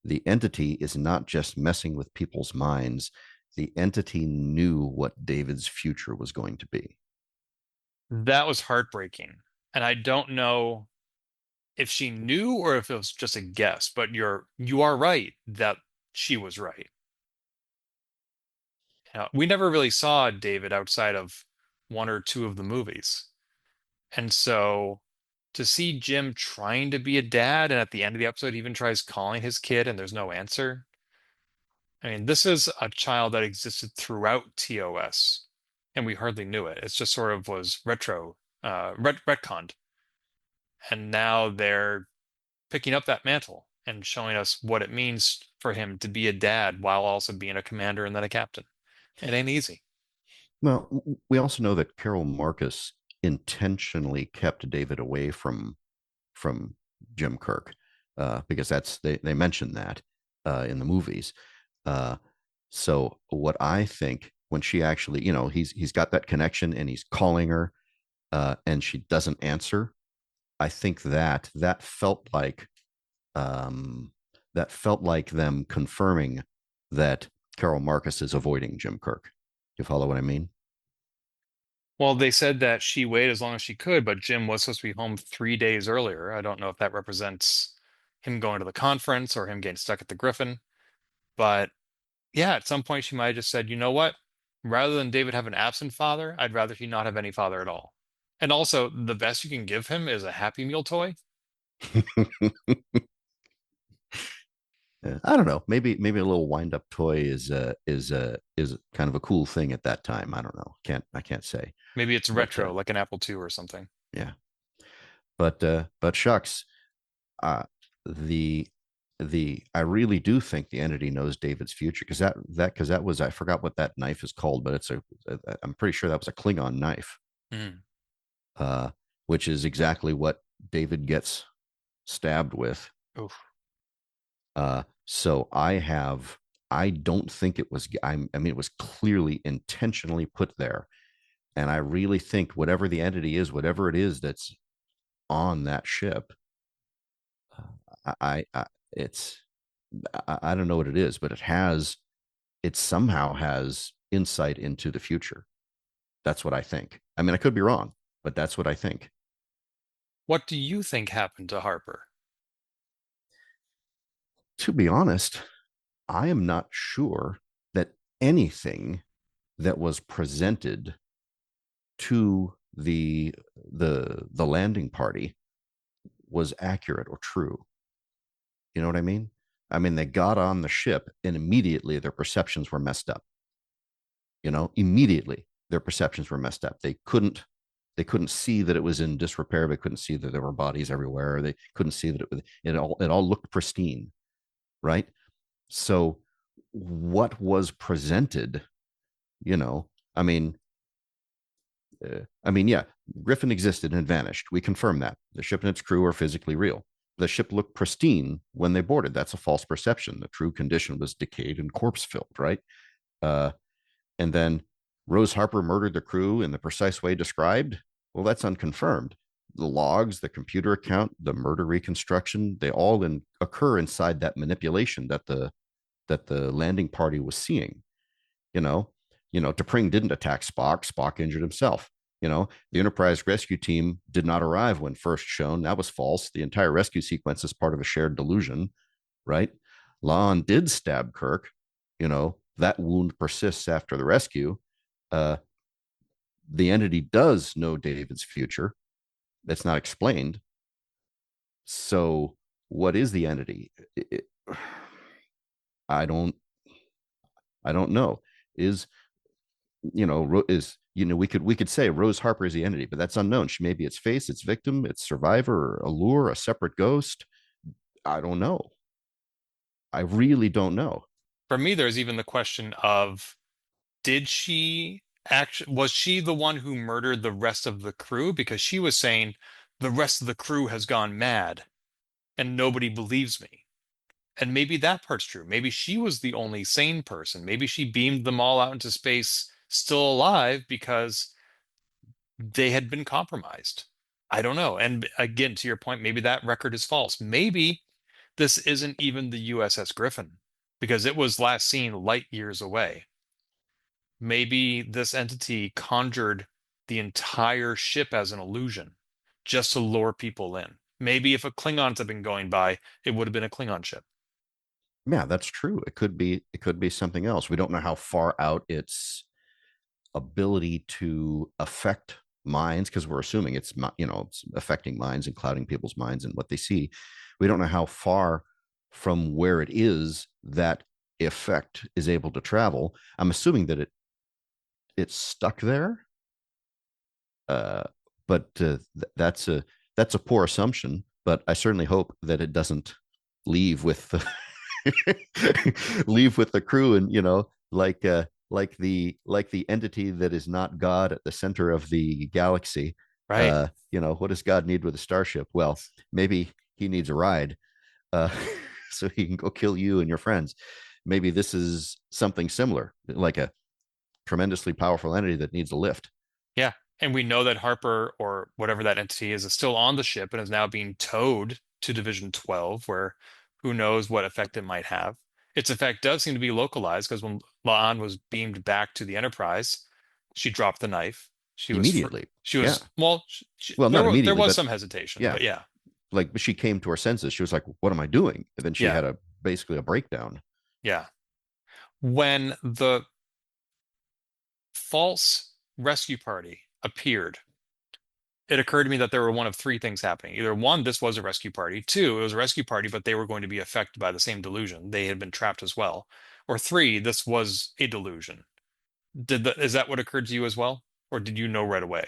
The entity is not just messing with people's minds. The entity knew what David's future was going to be. That was heartbreaking. And I don't know if she knew or if it was just a guess, but you are right that she was right. We never really saw David outside of one or two of the movies. And so to see Jim trying to be a dad and at the end of the episode he even tries calling his kid and there's no answer. I mean, this is a child that existed throughout TOS. and we hardly knew it. It's just sort of was retconned. And now they're picking up that mantle and showing us what it means for him to be a dad while also being a commander and then a captain. It ain't easy. Well, we also know that Carol Marcus intentionally kept David away from Jim Kirk, because they mentioned that in the movies. Uh, so what I think, when she actually, he's got that connection and he's calling her, and she doesn't answer. I think that felt like, them confirming that Carol Marcus is avoiding Jim Kirk. You follow what I mean? Well, they said that she waited as long as she could, but Jim was supposed to be home 3 days earlier. I don't know if that represents him going to the conference or him getting stuck at the Griffin. But yeah, at some point she might have just said, you know what? Rather than David have an absent father, I'd rather he not have any father at all. And also, the best you can give him is a Happy Meal toy. Yeah, I don't know. Maybe a little wind up toy is kind of a cool thing at that time. I don't know. I can't say. Maybe it's But retro, like an Apple II or something. yeah. But shucks, uh, the I really do think the entity knows David's future, because that was, I forgot what that knife is called, but I'm pretty sure that was a Klingon knife, Mm. uh, which is exactly what David gets stabbed with. Oof. So I don't think it was, I mean, it was clearly intentionally put there. And I really think whatever the entity is, whatever it is that's on that ship, I it's, I don't know what it is, but it somehow has insight into the future. That's what I think. I mean, I could be wrong, but that's what I think. What do you think happened to Harper? To be honest, I am not sure that anything that was presented to the landing party was accurate or true. You know what I mean? I mean, they got on the ship and immediately their perceptions were messed up. Immediately their perceptions were messed up. They couldn't see that it was in disrepair. They couldn't see that there were bodies everywhere. They couldn't see that it all looked pristine, right? So what was presented, you know, I mean, yeah, Griffin existed and vanished. We confirm that. The ship and its crew are physically real. The ship looked pristine when they boarded. That's a false perception. The true condition was decayed and corpse filled, right? Uh, and then Rose Harper murdered the crew in the precise way described. Well, that's unconfirmed. The logs, the computer account, the murder reconstruction, they all occur inside that manipulation that the landing party was seeing. You know, T'Pring didn't attack Spock. Spock injured himself. The Enterprise rescue team did not arrive when first shown. That was false. The entire rescue sequence is part of a shared delusion, right? Lon did stab Kirk. That wound persists after the rescue. The entity does know David's future. That's not explained. So, what is the entity? I don't. I don't know. Is we could say Rose Harper is the entity, but that's unknown. She may be its face, its victim, its survivor, a lure, a separate ghost. I don't know. I really don't know. For me, there's even the question of, did she actually, was she the one who murdered the rest of the crew? Because she was saying the rest of the crew has gone mad and nobody believes me. And maybe that part's true. Maybe she was the only sane person. Maybe she beamed them all out into space still alive because they had been compromised. I don't know. And again, to your point, maybe that record is false. Maybe this isn't even the USS Griffin because it was last seen light years away. Maybe this entity conjured the entire ship as an illusion just to lure people in. Maybe if a Klingons had been going by, it would have been a Klingon ship. Yeah, that's true. It could be something else. We don't know how far out its ability to affect minds, because we're assuming it's affecting minds and clouding people's minds and what they see. We don't know how far from where it is that effect is able to travel. I'm assuming that it's stuck there. Uh, but that's a poor assumption. But I certainly hope that it doesn't leave with the leave with the crew, and like the entity that is not God at the center of the galaxy. Right. What does God need with a starship? Well, maybe he needs a ride, uh, so he can go kill you and your friends. Maybe this is something similar, like a tremendously powerful entity that needs a lift. Yeah. And we know that Harper, or whatever that entity is still on the ship and is now being towed to Division 12, where who knows what effect it might have. Its effect does seem to be localized because when La'an was beamed back to the Enterprise, she dropped the knife. Immediately. She Yeah. was, well, Well, not there immediately, was but some hesitation, yeah, but yeah, like she came to her senses. She was like, "What am I doing?" And then she yeah, had a basically a breakdown. yeah. When the false rescue party appeared, it occurred to me that there were one of three things happening. Either one, this was a rescue party. Two, it was a rescue party, but they were going to be affected by the same delusion. They had been trapped as well. Or three, this was a delusion. Is that what occurred to you as well? Or did you know right away?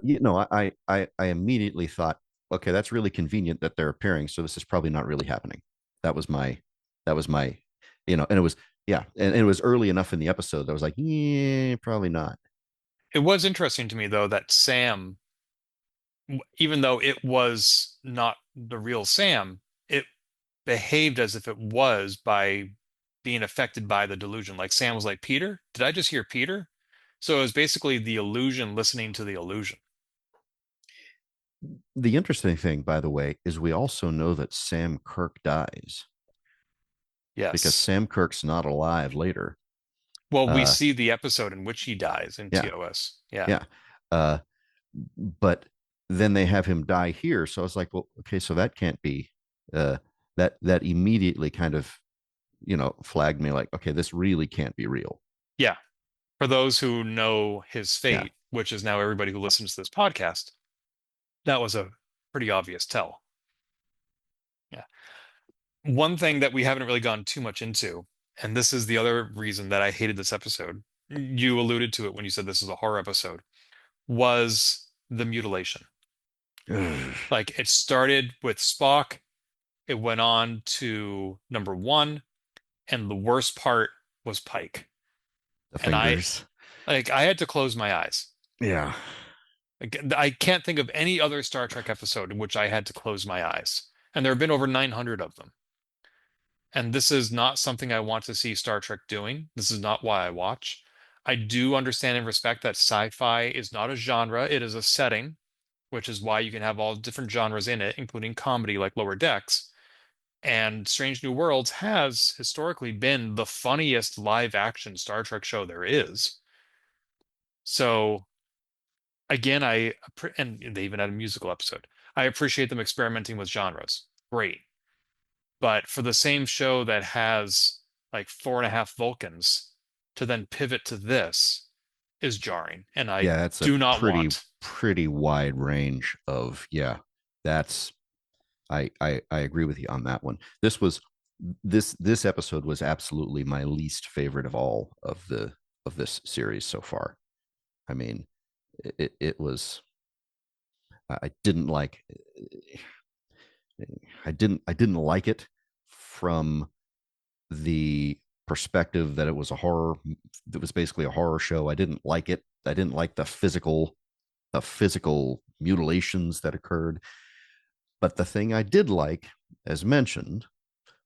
I immediately thought, okay, that's really convenient that they're appearing. So this is probably not really happening. That was my, that was my, and it was, yeah, and it was early enough in the episode that I was like, yeah, probably not. It was interesting to me, though, that Sam, even though it was not the real Sam, it behaved as if it was by being affected by the delusion. Like Sam was like, Peter? Did I just hear Peter? So it was basically the illusion listening to the illusion. The interesting thing, by the way, is we also know that Sam Kirk dies because Yes. Sam Kirk's not alive later. Well, we Uh, see the episode in which he dies in yeah, TOS. Yeah. yeah. Uh, but then they have him die here. So I was like, well, okay, so that can't be. Uh, that immediately kind of flagged me like, okay, this really can't be real. Yeah. For those who know his Yeah. fate, which is now everybody who listens to this podcast, that was a pretty obvious tell. Yeah. One thing that we haven't really gone too much into, and this is the other reason that I hated this episode, you alluded to it when you said this is a horror episode, was the mutilation. the Like it started with Spock, it went on to number one, and the worst part was Pike. And fingers. I had to close my eyes. Yeah. Like, I can't think of any other Star Trek episode in which I had to close my eyes. And there have been over 900 of them. And this is not something I want to see Star Trek doing. This is not why I watch. I do understand and respect that sci-fi is not a genre, it is a setting, which is why you can have all different genres in it, including comedy like Lower Decks. And Strange New Worlds has historically been the funniest live action Star Trek show there is. So again, and they even had a musical episode. I appreciate them experimenting with genres. Great. But for the same show that has like four and a half Vulcans to then pivot to this is jarring. And I Yeah, it's a do not pretty want. pretty wide range of, yeah. That's I agree with you on that one. This episode was absolutely my least favorite of all of this series so far. I mean, it was, I didn't like, I didn't like it from the perspective that it was a horror, that was basically a horror show. I didn't like it. I didn't like the physical mutilations that occurred. But the thing I did like, as mentioned,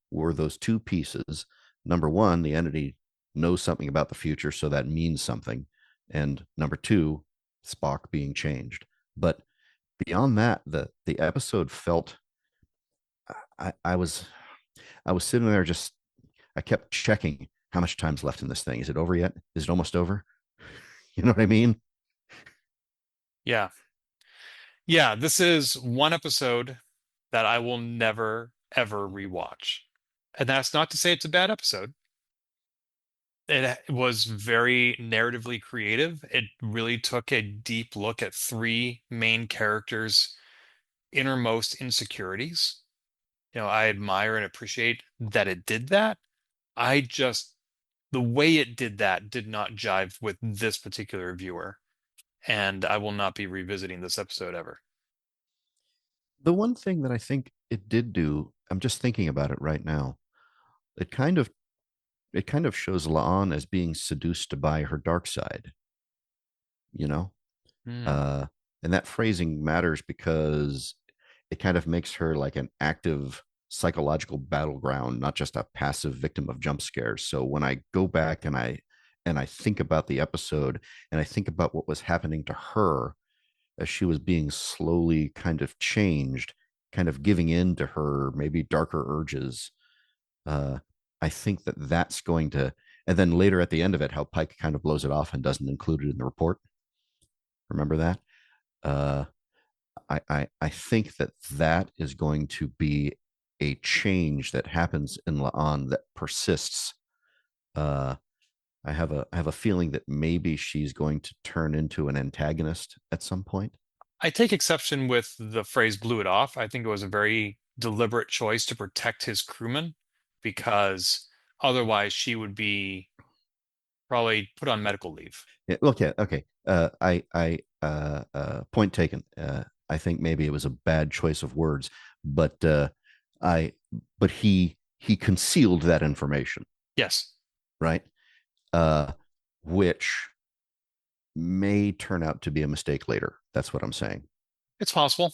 were those two pieces. Number one, the entity knows something about the future, so that means something. And number two, Spock being changed. But beyond that, the episode felt, I was sitting there, just I kept checking how much time's left in this thing. Is it over yet? Is it almost over? You know what I mean? Yeah. Yeah, this is one episode that I will never, ever rewatch. And that's not to say it's a bad episode. It was very narratively creative. It really took a deep look at three main characters' innermost insecurities. I admire and appreciate that it did that. I just the way it did that did not jive with this particular viewer, and I will not be revisiting this episode ever. The one thing that I think it did do, I'm just thinking about it right now. It kind of shows La'an as being seduced by her dark side, you know? Hmm. Uh, and that phrasing matters because it kind of makes her like an active psychological battleground, not just a passive victim of jump scares. So when I go back and I think about the episode and I think about what was happening to her as she was being slowly kind of changed, kind of giving in to her maybe darker urges, uh, I think that that's going to, and then later at the end of it, how Pike kind of blows it off and doesn't include it in the report. Remember that? Uh, I think that that is going to be a change that happens in La'an that persists. Uh, I have a feeling that maybe she's going to turn into an antagonist at some point. I take exception with the phrase blew it off. I think it was a very deliberate choice to protect his crewmen because otherwise she would be probably put on medical leave. Yeah, okay, okay. Point taken. I think maybe it was a bad choice of words, but I but he concealed that information, Yes, right? Uh, which may turn out to be a mistake later. That's what I'm saying. it's possible.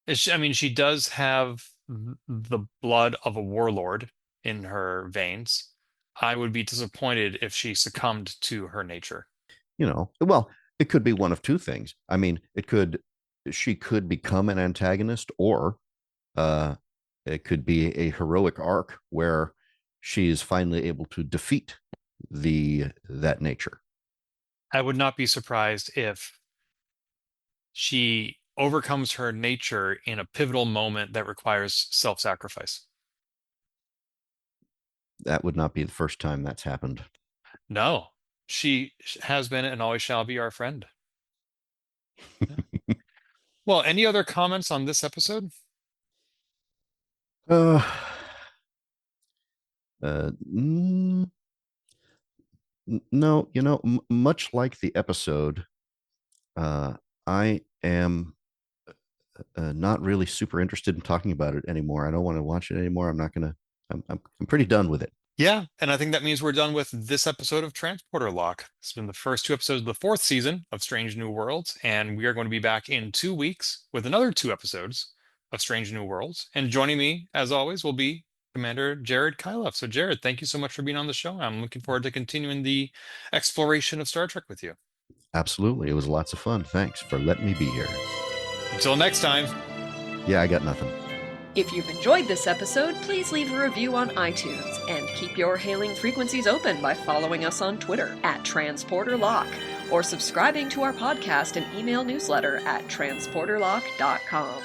I mean, she does have the blood of a warlord in her veins. I would be disappointed if she succumbed to her nature. Well, it could be one of two things. I mean, she could become an antagonist, or uh, it could be a heroic arc where she is finally able to defeat that nature. I would not be surprised if she overcomes her nature in a pivotal moment that requires self-sacrifice. That would not be the first time that's happened. No, she has been and always shall be our friend. Yeah. Well, any other comments on this episode? Uh, mm, no, much like the episode, uh, I am not really super interested in talking about it anymore. I don't want to watch it anymore. I'm not gonna. I'm pretty done with it. Yeah, and I think that means we're done with this episode of Transporter Lock. It's been the first two episodes of the fourth season of Strange New Worlds, and we are going to be back in 2 weeks with another two episodes of Strange New Worlds. And joining me, as always, will be Commander Jared Kyloff. So, Jared, thank you so much for being on the show. I'm looking forward to continuing the exploration of Star Trek with you. Absolutely, it was lots of fun. Thanks for letting me be here. Until next time. Yeah, I got nothing. If you've enjoyed this episode, please leave a review on iTunes and keep your hailing frequencies open by following us on Twitter @TransporterLock or subscribing to our podcast and email newsletter at transporterlock.com.